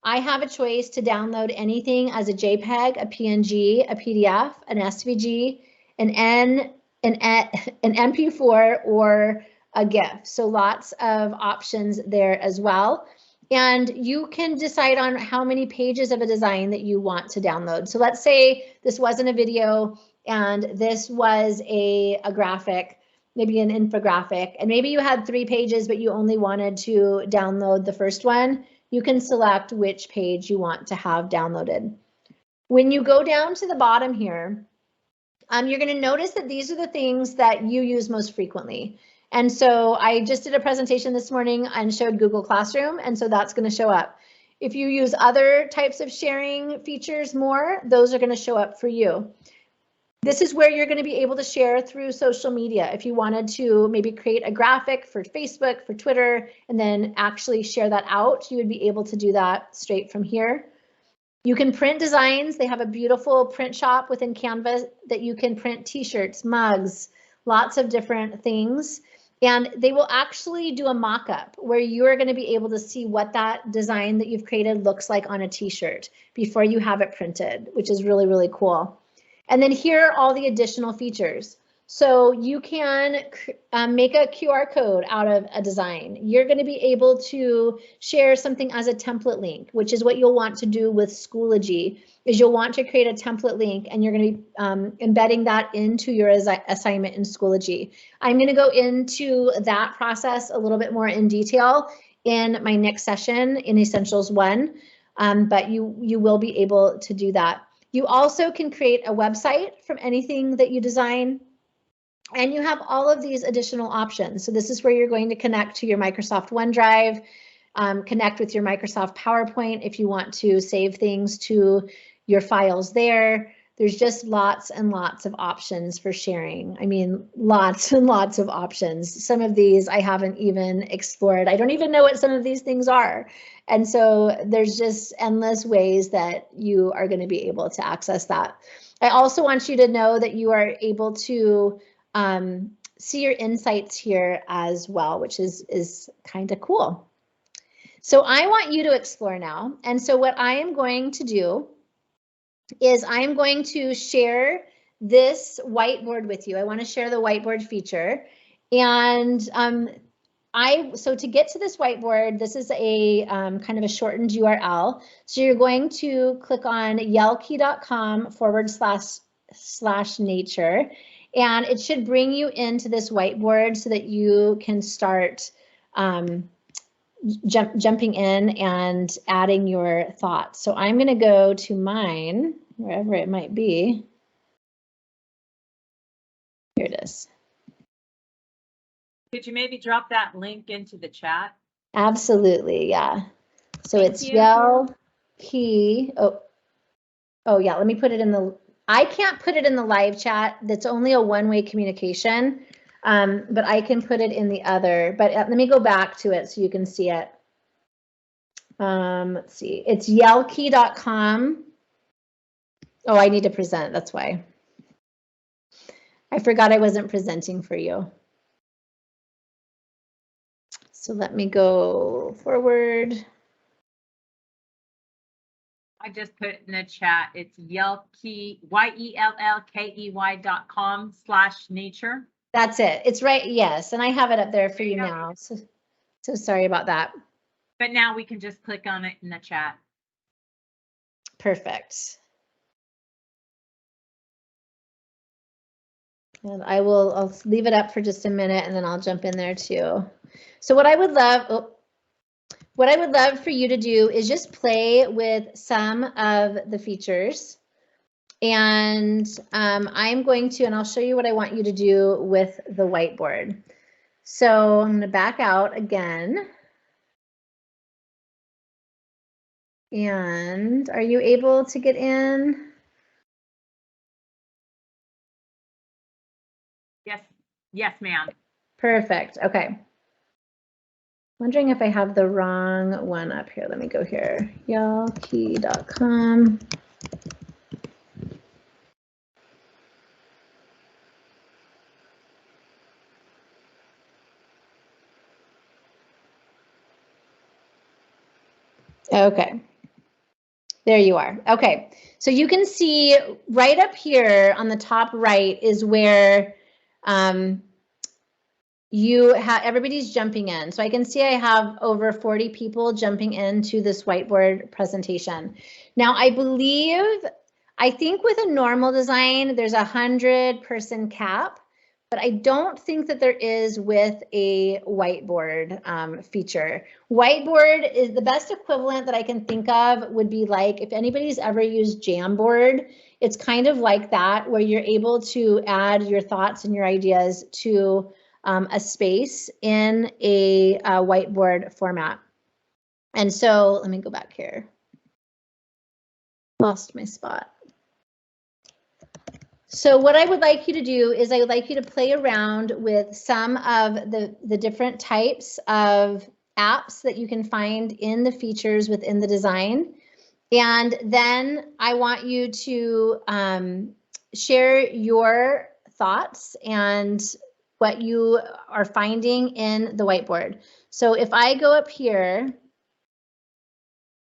I have a choice to download anything as a JPEG, a PNG, a PDF, an SVG, an MP4, or a GIF. So lots of options there as well. And you can decide on how many pages of a design that you want to download. So let's say this wasn't a video and this was a graphic, maybe an infographic, and maybe you had 3 pages, but you only wanted to download the first one. You can select which page you want to have downloaded. When you go down to the bottom here, you're going to notice that these are the things that you use most frequently. And so I just did a presentation this morning and showed Google Classroom, and so that's going to show up. If you use other types of sharing features more, those are going to show up for you. This is where you're going to be able to share through social media. If you wanted to maybe create a graphic for Facebook, for Twitter, and then actually share that out, you would be able to do that straight from here. You can print designs. They have a beautiful print shop within Canva that you can print t-shirts, mugs, lots of different things. And they will actually do a mock-up where you're going to be able to see what that design that you've created looks like on a t-shirt before you have it printed, which is really, really cool. And then here are all the additional features. So you can make a QR code out of a design. You're going to be able to share something as a template link, which is what you'll want to do with Schoology, is you'll want to create a template link and you're going to be embedding that into your assignment in Schoology. I'm going to go into that process a little bit more in detail in my next session in Essentials 1, but you will be able to do that. You also can create a website from anything that you design. And you have all of these additional options. So this is where you're going to connect to your Microsoft OneDrive, connect with your Microsoft PowerPoint if you want to save things to your files there. There's just lots and lots of options for sharing. I mean, lots and lots of options. Some of these I haven't even explored. I don't even know what some of these things are. And so there's just endless ways that you are going to be able to access that. I also want you to know that you are able to see your insights here as well, which is kind of cool. So I want you to explore now. And so what I am going to do is I'm going to share this whiteboard with you. I want to share the whiteboard feature. And so to get to this whiteboard, this is a kind of a shortened URL. So you're going to click on yellkey.com/nature. And it should bring you into this whiteboard so that you can start jumping in and adding your thoughts. So I'm going to go to mine, wherever it might be. Here it is. Could you maybe drop that link into the chat? Absolutely, yeah. So Thank it's you. Yellkey. Oh yeah, let me put it in the, I can't put it in the live chat. That's only a one-way communication, but I can put it in the other. But let me go back to it so you can see it. Let's see, it's yellkey.com. Oh, I need to present, that's why. I forgot I wasn't presenting for you. So let me go forward. I just put it in the chat. It's Yellkey, YELLKEY.com/nature. That's it. It's right. Yes. And I have it up there for you now. So sorry about that. But now we can just click on it in the chat. Perfect. And I'll leave it up for just a minute and then I'll jump in there too. So what I would love for you to do is just play with some of the features. And I'm going to, and I'll show you what I want you to do with the whiteboard. So I'm going to back out again. And are you able to get in? Yes. Yes, ma'am. Perfect. Okay. Wondering if I have the wrong one up here. Let me go here. Yalkey.com. Okay. There you are. Okay. So you can see right up here on the top right is where you have everybody's jumping in. So I can see I have over 40 people jumping into this whiteboard presentation. Now I think with a normal design, there's 100-person cap, but I don't think that there is with a whiteboard feature. Whiteboard is the best equivalent that I can think of would be like if anybody's ever used Jamboard, it's kind of like that where you're able to add your thoughts and your ideas to a space in a whiteboard format. And so let me go back here. Lost my spot. So what I would like you to do is I would like you to play around with some of the different types of apps that you can find in the features within the design. And then I want you to share your thoughts and what you are finding in the whiteboard. So if I go up here,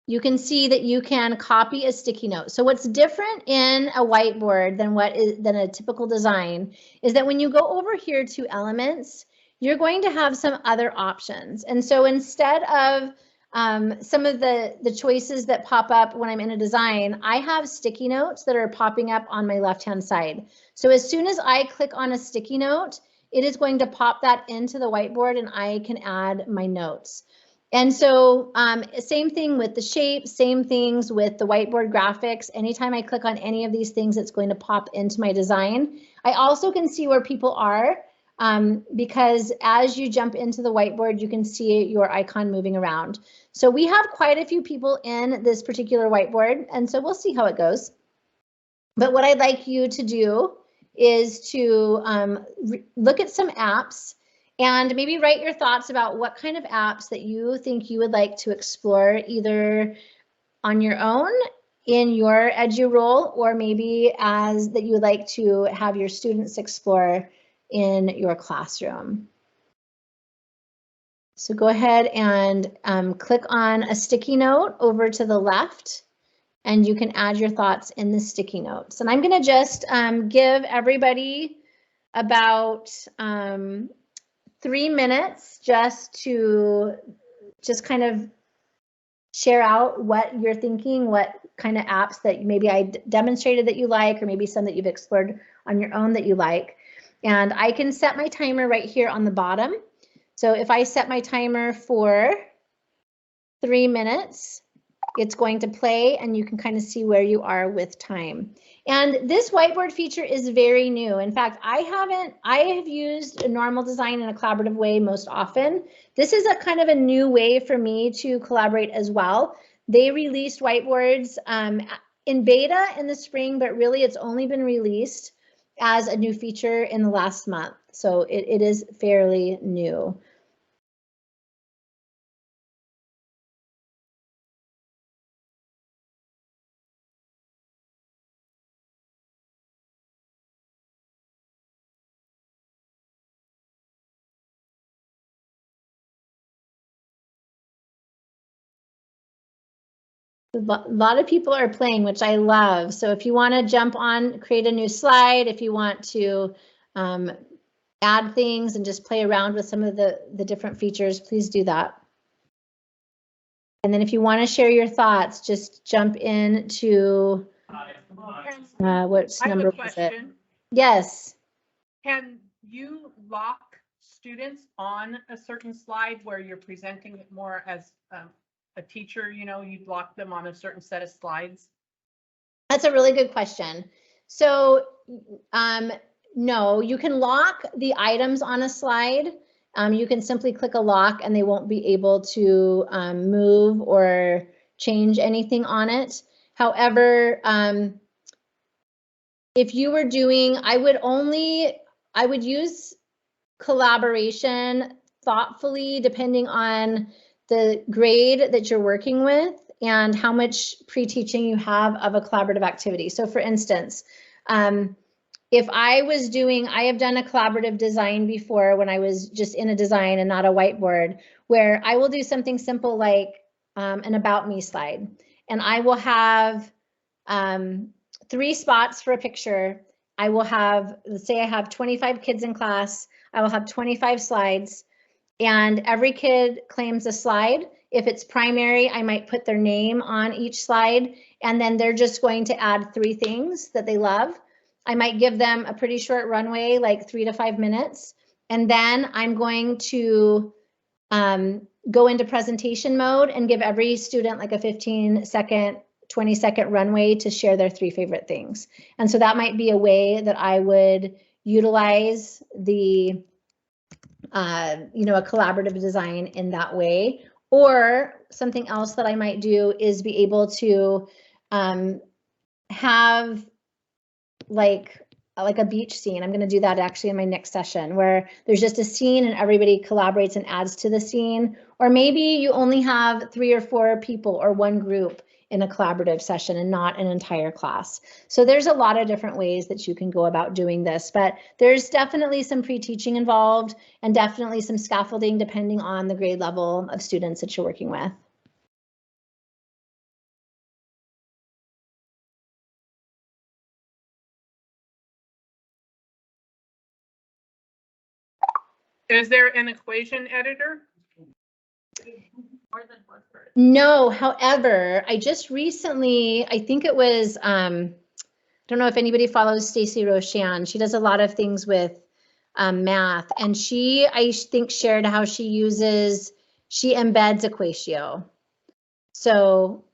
you can see that you can copy a sticky note. So what's different in a whiteboard than a typical design is that when you go over here to elements, you're going to have some other options. And so instead of some of the choices that pop up when I'm in a design, I have sticky notes that are popping up on my left-hand side. So as soon as I click on a sticky note, it is going to pop that into the whiteboard and I can add my notes. And so same thing with the shape, same things with the whiteboard graphics. Anytime I click on any of these things, it's going to pop into my design. I also can see where people are because as you jump into the whiteboard, you can see your icon moving around. So we have quite a few people in this particular whiteboard, and so we'll see how it goes. But what I'd like you to do is to look at some apps and maybe write your thoughts about what kind of apps that you think you would like to explore either on your own in your edu role or maybe as that you would like to have your students explore in your classroom. So go ahead and click on a sticky note over to the left and you can add your thoughts in the sticky notes. And I'm going to just give everybody about 3 minutes just to kind of share out what you're thinking, what kind of apps that maybe I demonstrated that you like, or maybe some that you've explored on your own that you like. And I can set my timer right here on the bottom. So if I set my timer for 3 minutes, it's going to play and you can kind of see where you are with time. And this whiteboard feature is very new. In fact, I have used a normal design in a collaborative way most often. This is a kind of a new way for me to collaborate as well. They released whiteboards in beta in the spring, but really it's only been released as a new feature in the last month. So it is fairly new. A lot of people are playing, which I love. So if you want to jump on, create a new slide, if you want to add things and just play around with some of the different features, please do that. And then if you want to share your thoughts, just jump into what number was it? Yes. Can you lock students on a certain slide where you're presenting it more as a teacher, you know, you'd lock them on a certain set of slides? That's a really good question. So no, you can lock the items on a slide. You can simply click a lock and they won't be able to move or change anything on it. However, if you were doing, I would use collaboration thoughtfully depending on the grade that you're working with and how much pre-teaching you have of a collaborative activity. So for instance, if I have done a collaborative design before when I was just in a design and not a whiteboard, where I will do something simple like an about me slide. And I will have 3 spots for a picture. I will have, let's say I have 25 kids in class. I will have 25 slides and every kid claims a slide. If it's primary, I might put their name on each slide and then they're just going to add 3 things that they love. I might give them a pretty short runway, like 3 to 5 minutes. And then I'm going to go into presentation mode and give every student like a 15-second, 20-second runway to share their 3 favorite things. And so that might be a way that I would utilize the, a collaborative design in that way. Or something else that I might do is be able to have like a beach scene. I'm going to do that actually in my next session where there's just a scene and everybody collaborates and adds to the scene. Or maybe you only have 3 or 4 people or one group in a collaborative session and not an entire class. So there's a lot of different ways that you can go about doing this, but there's definitely some pre-teaching involved and definitely some scaffolding depending on the grade level of students that you're working with. Is there an equation editor? No, however, I just recently, I think it was, I don't know if anybody follows Stacy Roshan. She does a lot of things with math, and she, I think, shared how she embeds Equatio. So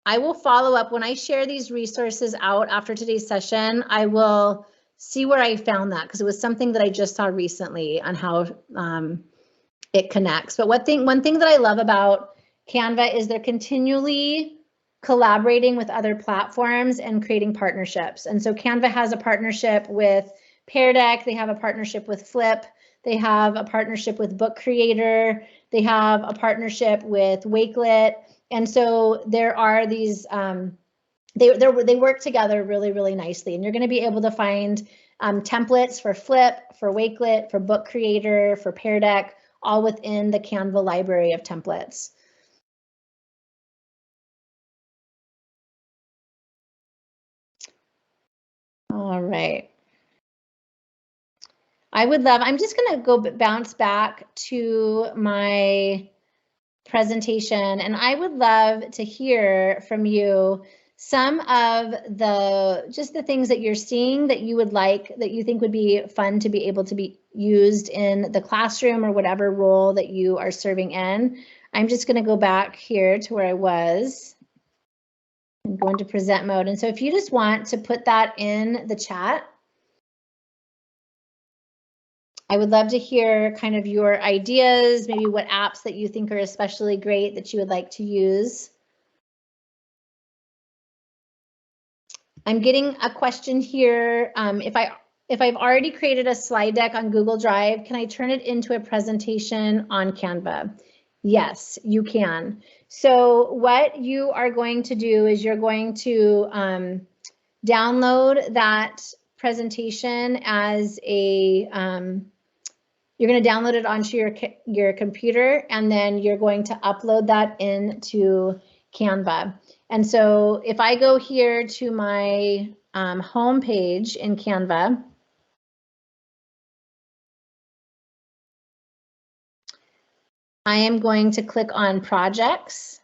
I will follow up when I share these resources out after today's session. I will see where I found that because it was something that I just saw recently on how it connects. But one thing that I love about Canva is they're continually collaborating with other platforms and creating partnerships. And so Canva has a partnership with Pear Deck, they have a partnership with Flip, they have a partnership with Book Creator, they have a partnership with Wakelet. And so there are these, they work together really, really nicely. And you're going to be able to find templates for Flip, for Wakelet, for Book Creator, for Pear Deck, all within the Canva library of templates. All right. I'm just going to go bounce back to my presentation, and I would love to hear from you some of the things that you're seeing that you would like, that you think would be fun to be able to be used in the classroom or whatever role that you are serving in. I'm just going to go back here to where I was and go into present mode. And so if you just want to put that in the chat, I would love to hear kind of your ideas, maybe what apps that you think are especially great that you would like to use. I'm getting a question here. If I've already created a slide deck on Google Drive, can I turn it into a presentation on Canva? Yes, you can. So what you are going to do is you're going to download that presentation as a, you're going to download it onto your computer, and then you're going to upload that into Canva. And so if I go here to my home page in Canva, I am going to click on projects.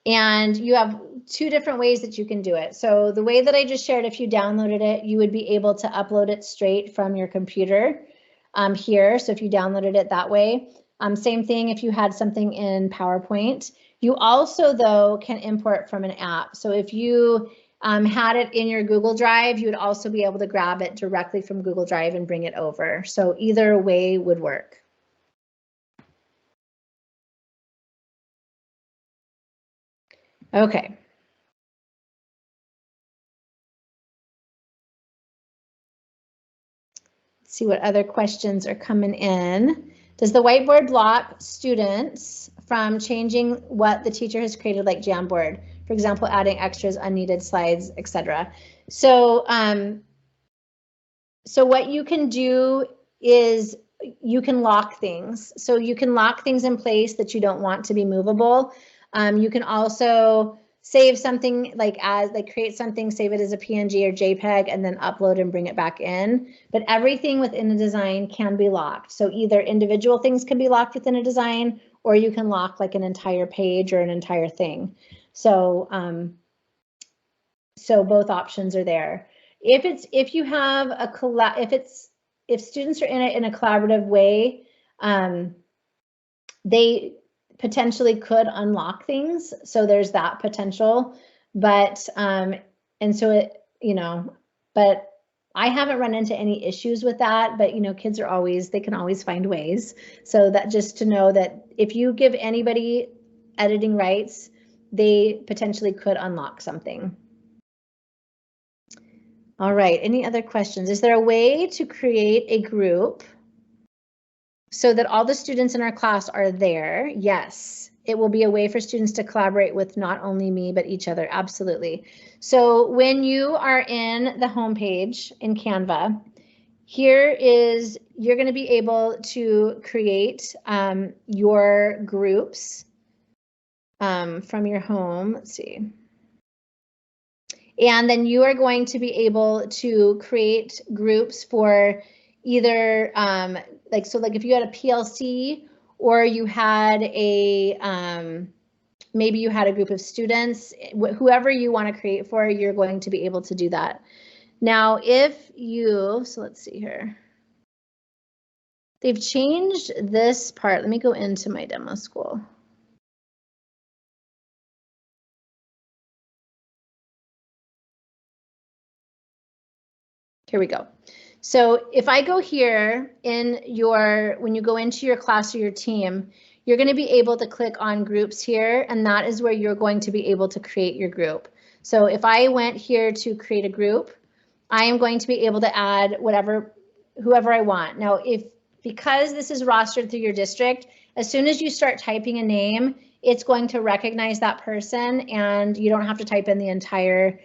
And you have 2 different ways that you can do it. So the way that I just shared, if you downloaded it, you would be able to upload it straight from your computer here. So if you downloaded it that way, same thing if you had something in PowerPoint. You also, though, can import from an app. So if you had it in your Google Drive, you would also be able to grab it directly from Google Drive and bring it over. So either way would work. Okay. see what other questions are coming in. Does the whiteboard block students from changing what the teacher has created, like Jamboard? For example, adding extras, unneeded slides, etc. So, so what you can do is you can lock things. So you can lock things in place that you don't want to be movable. You can also save something like create something, save it as a PNG or JPEG, and then upload and bring it back in. But everything within the design can be locked. So either individual things can be locked within a design, or you can lock like an entire page or an entire thing. So, so both options are there. If you have a if students are in it in a collaborative way, they potentially could unlock things. So there's that potential, but and so it, you know, but I haven't run into any issues with that, but you know, kids are always, they can always find ways. So that just to know that if you give anybody editing rights, they potentially could unlock something. All right, any other questions? Is there a way to create a group so that all the students in our class are there? Yes, it will be a way for students to collaborate with not only me, but each other, absolutely. So when you are in the homepage in Canva, here is, you're gonna be able to create your groups from your home, let's see. And then you are going to be able to create groups for either like if you had a PLC or you had a maybe you had a group of students, whoever you want to create for, you're going to be able to do that. Now, if you, so let's see here. They've changed this part. Let me go into my demo school. Here we go. So if I go here in your, when you go into your class or your team, you're going to be able to click on groups here, and that is where you're going to be able to create your group. So if I went here to create a group, I am going to be able to add whoever I want. Now, because this is rostered through your district, as soon as you start typing a name, it's going to recognize that person, and you don't have to type in the entire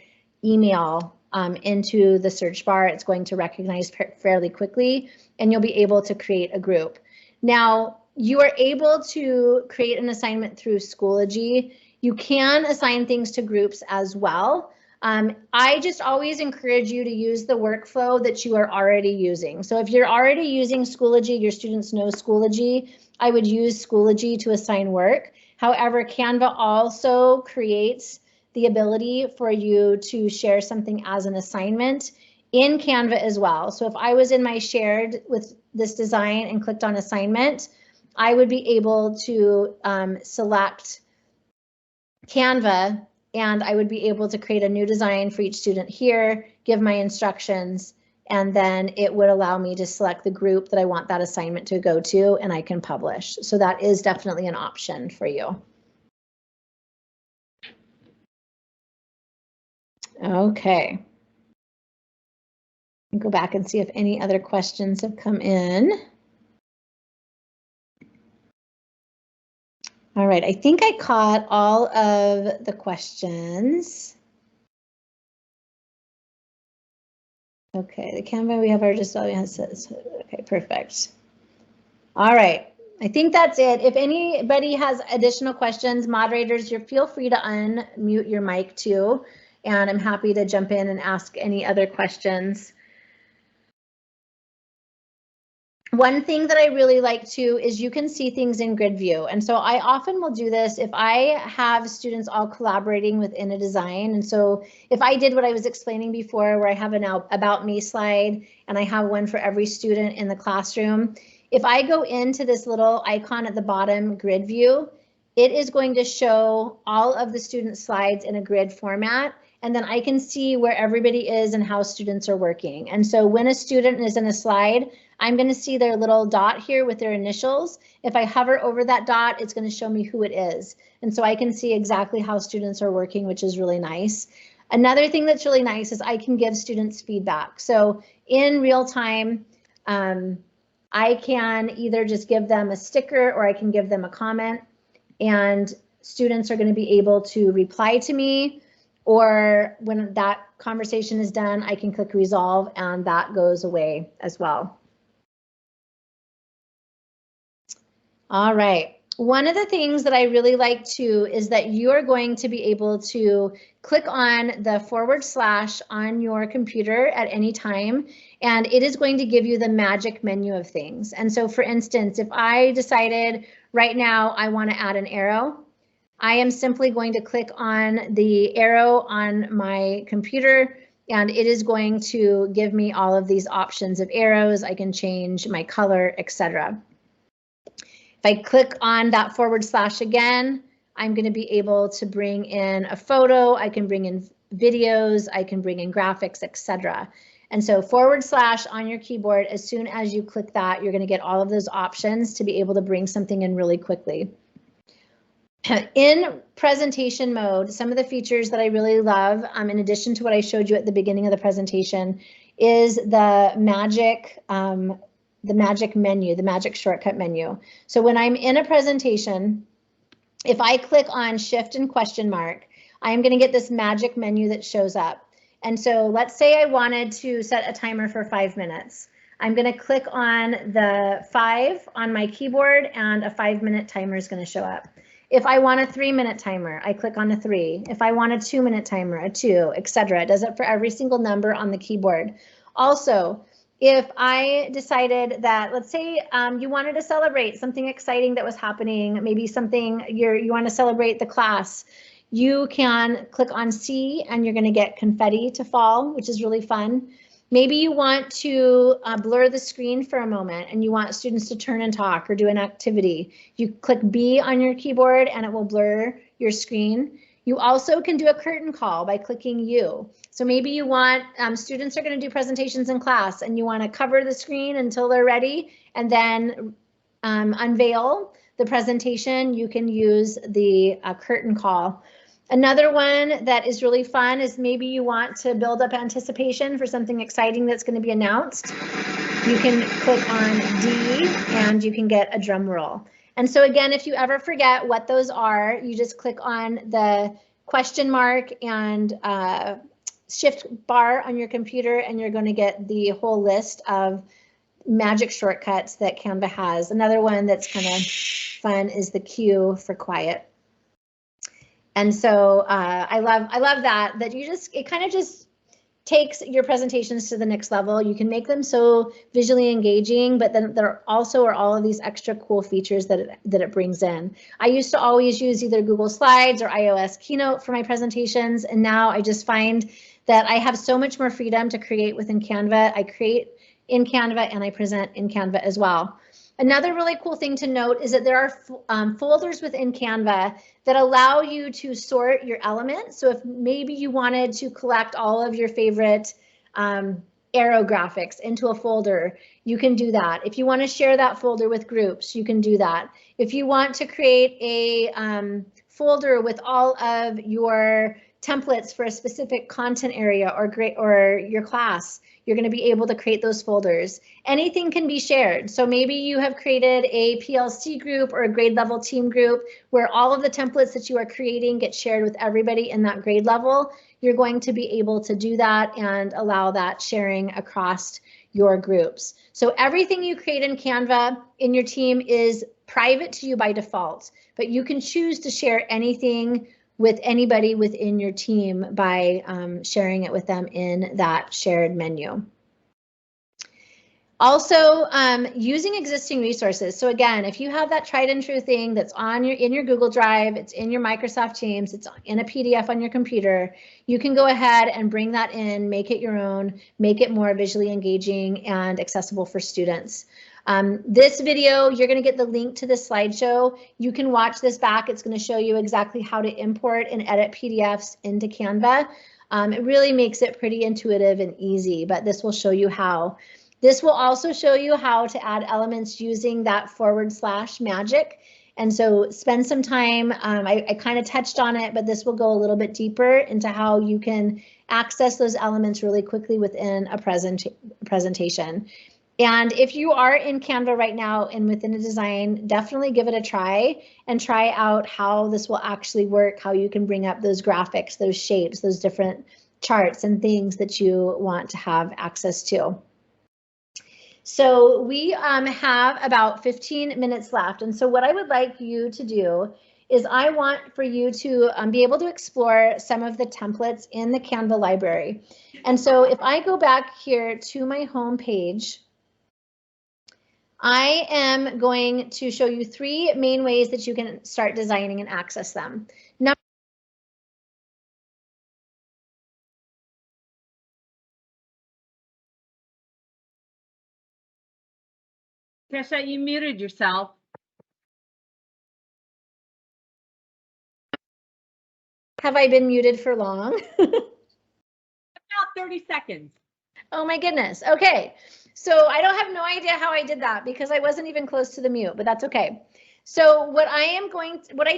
email into the search bar. It's going to recognize fairly quickly, and you'll be able to create a group. Now, you are able to create an assignment through Schoology. You can assign things to groups as well. I just always encourage you to use the workflow that you are already using. So if you're already using Schoology, your students know Schoology, I would use Schoology to assign work. However, Canva also creates the ability for you to share something as an assignment in Canva as well. So if I was in my shared with this design and clicked on assignment, I would be able to select Canva, and I would be able to create a new design for each student here, give my instructions, and then it would allow me to select the group that I want that assignment to go to, and I can publish. So that is definitely an option for you. Okay. Go back and see if any other questions have come in. All right, I think I caught all of the questions. Okay, the Canva we have our just okay, perfect. All right, I think that's it. If anybody has additional questions, moderators, feel free to unmute your mic too, and I'm happy to jump in and ask any other questions. One thing that I really like too is you can see things in grid view. And so I often will do this if I have students all collaborating within a design. And so if I did what I was explaining before, where I have an about me slide and I have one for every student in the classroom, if I go into this little icon at the bottom, grid view, it is going to show all of the student slides in a grid format. And then I can see where everybody is and how students are working. And so when a student is in a slide, I'm going to see their little dot here with their initials. If I hover over that dot, it's going to show me who it is. And so I can see exactly how students are working, which is really nice. Another thing that's really nice is I can give students feedback. So in real time, I can either just give them a sticker or I can give them a comment, and students are going to be able to reply to me, or when that conversation is done, I can click resolve and that goes away as well. All right. One of the things that I really like too is that you're going to be able to click on the / on your computer at any time, and it is going to give you the magic menu of things. And so for instance, if I decided right now I want to add an arrow, I am simply going to click on the arrow on my computer, and it is going to give me all of these options of arrows. I can change my color, etc. If I click on that / again, I'm going to be able to bring in a photo, I can bring in videos, I can bring in graphics, etc. And so / on your keyboard, as soon as you click that, you're going to get all of those options to be able to bring something in really quickly. In presentation mode, some of the features that I really love, in addition to what I showed you at the beginning of the presentation, is the magic menu, the magic shortcut menu. So when I'm in a presentation, if I click on Shift and question mark, I'm going to get this magic menu that shows up. And so let's say I wanted to set a timer for 5 minutes. I'm going to click on the 5 on my keyboard and a 5-minute timer is going to show up. If I want a 3-minute timer, I click on a 3. If I want a 2-minute timer, a 2, etc. It does it for every single number on the keyboard. Also, if I decided that, let's say you wanted to celebrate something exciting that was happening, maybe something you want to celebrate the class, you can click on C and you're going to get confetti to fall, which is really fun. Maybe you want to blur the screen for a moment and you want students to turn and talk or do an activity. You click B on your keyboard and it will blur your screen. You also can do a curtain call by clicking U. So maybe you want, students are going to do presentations in class and you want to cover the screen until they're ready and then unveil the presentation. You can use the curtain call. Another one that is really fun is maybe you want to build up anticipation for something exciting that's going to be announced. You can click on D and you can get a drum roll. And so again, if you ever forget what those are, you just click on the question mark and shift bar on your computer and you're going to get the whole list of magic shortcuts that Canva has. Another one that's kind of fun is the Q for quiet. And so I love that you just, it kind of just takes your presentations to the next level. You can make them so visually engaging, but then there also are all of these extra cool features that it brings in. I used to always use either Google Slides or iOS Keynote for my presentations, and now I just find that I have so much more freedom to create within Canva. I create in Canva and I present in Canva as well. Another really cool thing to note is that there are folders within Canva that allow you to sort your elements. So if maybe you wanted to collect all of your favorite arrow graphics into a folder, you can do that. If you want to share that folder with groups, you can do that. If you want to create a folder with all of your templates for a specific content area or your class, you're going to be able to create those folders. Anything can be shared. So maybe you have created a PLC group or a grade level team group where all of the templates that you are creating get shared with everybody in that grade level. You're going to be able to do that and allow that sharing across your groups. So everything you create in Canva in your team is private to you by default, but you can choose to share anything with anybody within your team by sharing it with them in that shared menu. Also, using existing resources. So again, if you have that tried and true thing that's in your Google Drive, it's in your Microsoft Teams, it's in a PDF on your computer, you can go ahead and bring that in, make it your own, make it more visually engaging and accessible for students. This video, you're going to get the link to the slideshow. You can watch this back. It's going to show you exactly how to import and edit PDFs into Canva. It really makes it pretty intuitive and easy, but this will show you how. This will also show you how to add elements using that / magic. And so spend some time. I kind of touched on it, but this will go a little bit deeper into how you can access those elements really quickly within a presentation. And if you are in Canva right now and within a design, definitely give it a try and try out how this will actually work, how you can bring up those graphics, those shapes, those different charts and things that you want to have access to. So we have about 15 minutes left. And so what I would like you to do is I want for you to be able to explore some of the templates in the Canva library. And so if I go back here to my home page, I am going to show you 3 main ways that you can start designing and access them. Kesha, you muted yourself. Have I been muted for long? About 30 seconds. Oh my goodness. Okay. So I don't have no idea how I did that because I wasn't even close to the mute, but that's okay. So what I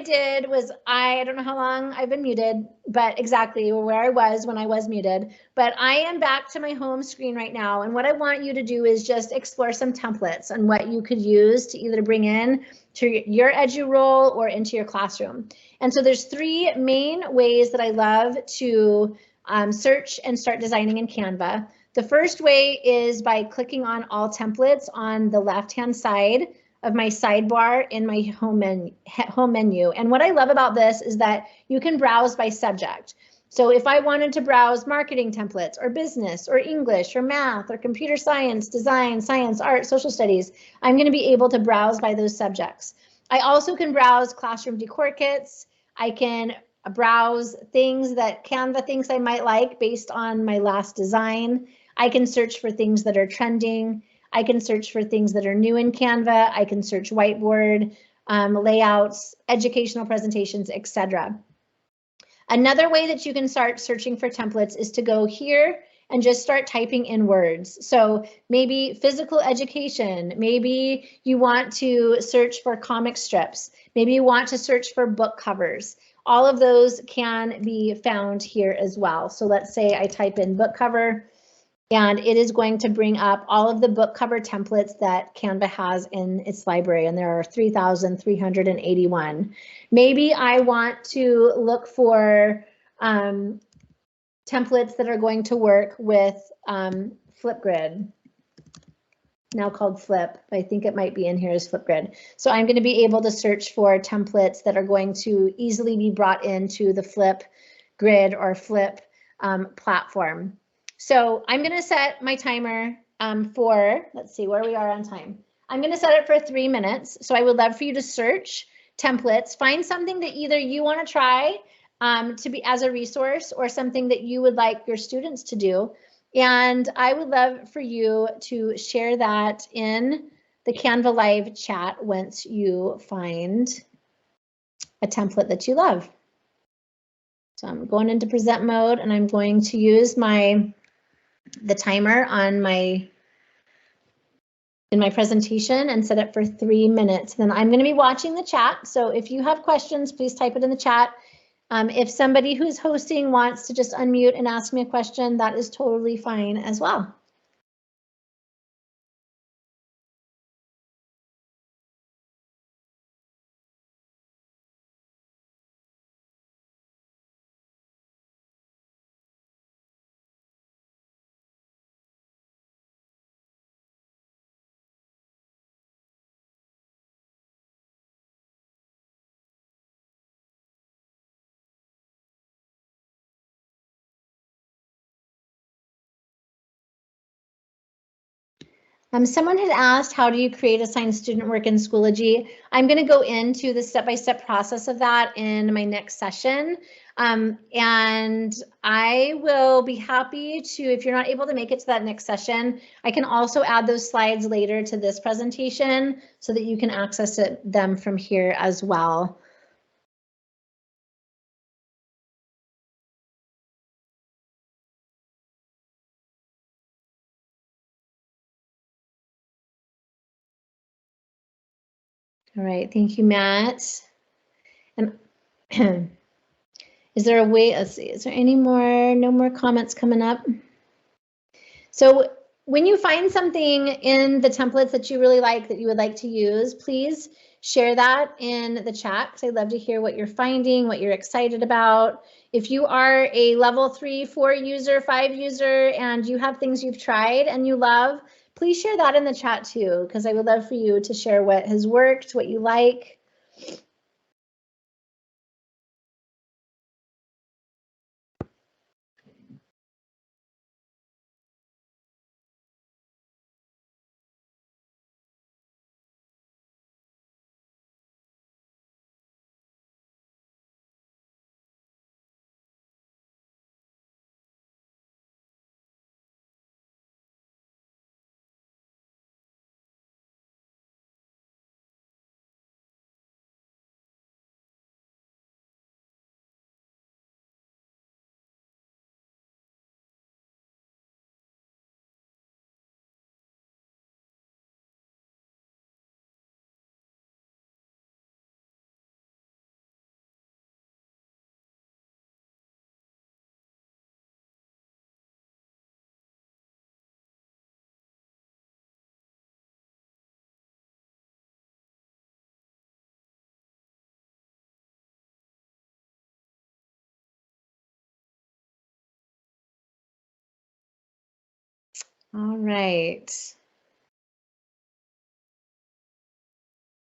did was I don't know how long I've been muted, but exactly where I was when I was muted, but I am back to my home screen right now. And what I want you to do is just explore some templates on what you could use to either bring in to your edu role or into your classroom. And so there's 3 main ways that I love to search and start designing in Canva. The first way is by clicking on all templates on the left-hand side of my sidebar in my home menu. And what I love about this is that you can browse by subject. So if I wanted to browse marketing templates or business or English or math or computer science, design, science, art, social studies, I'm going to be able to browse by those subjects. I also can browse classroom decor kits. I can browse things that Canva thinks I might like based on my last design. I can search for things that are trending. I can search for things that are new in Canva. I can search whiteboard, layouts, educational presentations, etc. Another way that you can start searching for templates is to go here and just start typing in words. So maybe physical education, maybe you want to search for comic strips, maybe you want to search for book covers. All of those can be found here as well. So let's say I type in book cover, and it is going to bring up all of the book cover templates that Canva has in its library, and there are 3,381. Maybe I want to look for templates that are going to work with Flipgrid, now called Flip. I think it might be in here as Flipgrid. So I'm going to be able to search for templates that are going to easily be brought into the Flipgrid or Flip platform. So I'm going to set my timer for, let's see where we are on time. I'm going to set it for 3 minutes. So I would love for you to search templates, find something that either you want to try to be as a resource or something that you would like your students to do. And I would love for you to share that in the Canva Live chat once you find a template that you love. So I'm going into present mode and I'm going to use the timer on in my presentation and set it for 3 minutes. Then I'm going to be watching the chat. So if you have questions, please type it in the chat. If somebody who's hosting wants to just unmute and ask me a question, that is totally fine as well. Someone had asked, how do you create assigned student work in Schoology? I'm going to go into the step-by-step process of that in my next session. And I will be happy to, if you're not able to make it to that next session, I can also add those slides later to this presentation so that you can access them from here as well. All right, thank you, Matt. And is there a way, let's see, is there any more, no more comments coming up? So when you find something in the templates that you really like, that you would like to use, please share that in the chat, because I'd love to hear what you're finding, what you're excited about. If you are a level 3, 4 user, 5 user, and you have things you've tried and you love, please share that in the chat too, because I would love for you to share what has worked, what you like. All right.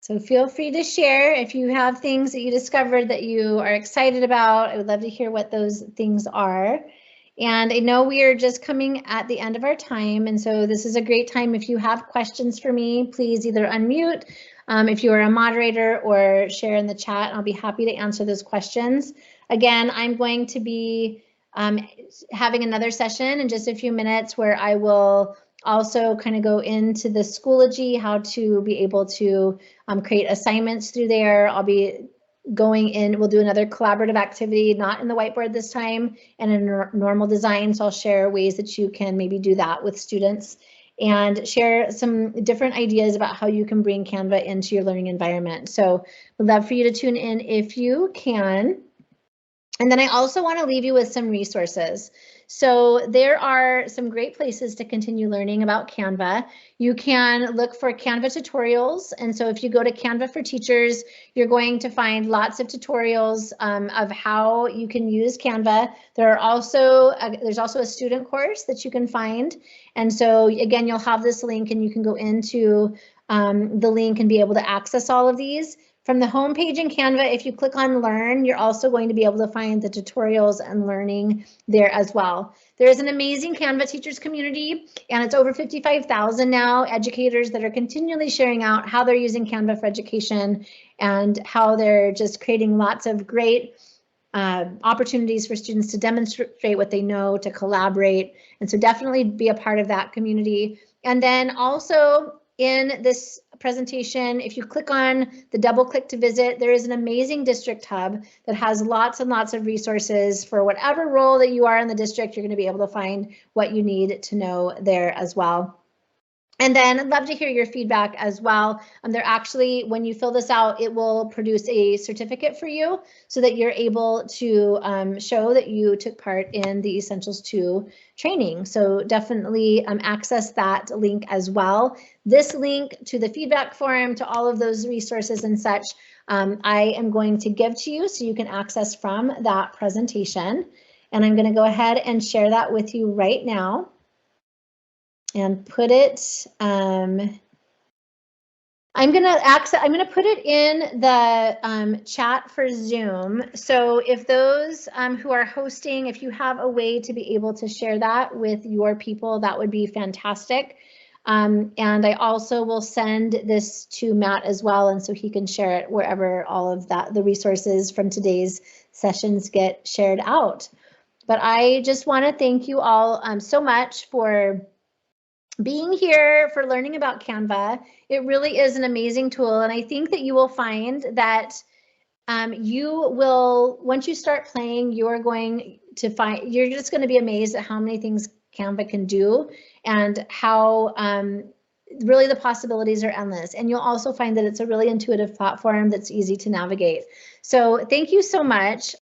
So feel free to share if you have things that you discovered that you are excited about. I would love to hear what those things are. And I know we are just coming at the end of our time, and so this is a great time. If you have questions for me, please either unmute if you are a moderator, or share in the chat. I'll be happy to answer those questions. Again, I'm going to be having another session in just a few minutes where I will also kind of go into the Schoology, how to be able to create assignments through there. I'll be going in, we'll do another collaborative activity, not in the whiteboard this time, and in normal design. So I'll share ways that you can maybe do that with students and share some different ideas about how you can bring Canva into your learning environment. So we'd love for you to tune in if you can. And then I also want to leave you with some resources. So there are some great places to continue learning about Canva. You can look for Canva tutorials. And so if you go to Canva for Teachers, you're going to find lots of tutorials of how you can use Canva. There's also a student course that you can find. And so again, you'll have this link and you can go into the link and be able to access all of these. From the home page in Canva, if you click on Learn, you're also going to be able to find the tutorials and learning there as well. There is an amazing Canva teachers community, and it's over 55,000 now educators that are continually sharing out how they're using Canva for education and how they're just creating lots of great opportunities for students to demonstrate what they know, to collaborate. And so definitely be a part of that community. And then also in this presentation, if you click on the double click to visit, there is an amazing district hub that has lots and lots of resources for whatever role that you are in the district. You're going to be able to find what you need to know there as well. And then I'd love to hear your feedback as well. They're actually, when you fill this out, it will produce a certificate for you so that you're able to show that you took part in the Essentials 2 training. So definitely access that link as well. This link to the feedback forum, to all of those resources and such, I am going to give to you so you can access from that presentation. And I'm going to go ahead and share that with you right now. And put it, I'm gonna put it in the chat for Zoom. So if those who are hosting, if you have a way to be able to share that with your people, that would be fantastic. And I also will send this to Matt as well, and so he can share it wherever all of that, the resources from today's sessions get shared out. But I just want to thank you all so much for being here, for learning about Canva. It really is an amazing tool, and I think that you will find that you will, once you start playing, you're just going to be amazed at how many things Canva can do and how really the possibilities are endless. And you'll also find that it's a really intuitive platform that's easy to navigate. So thank you so much.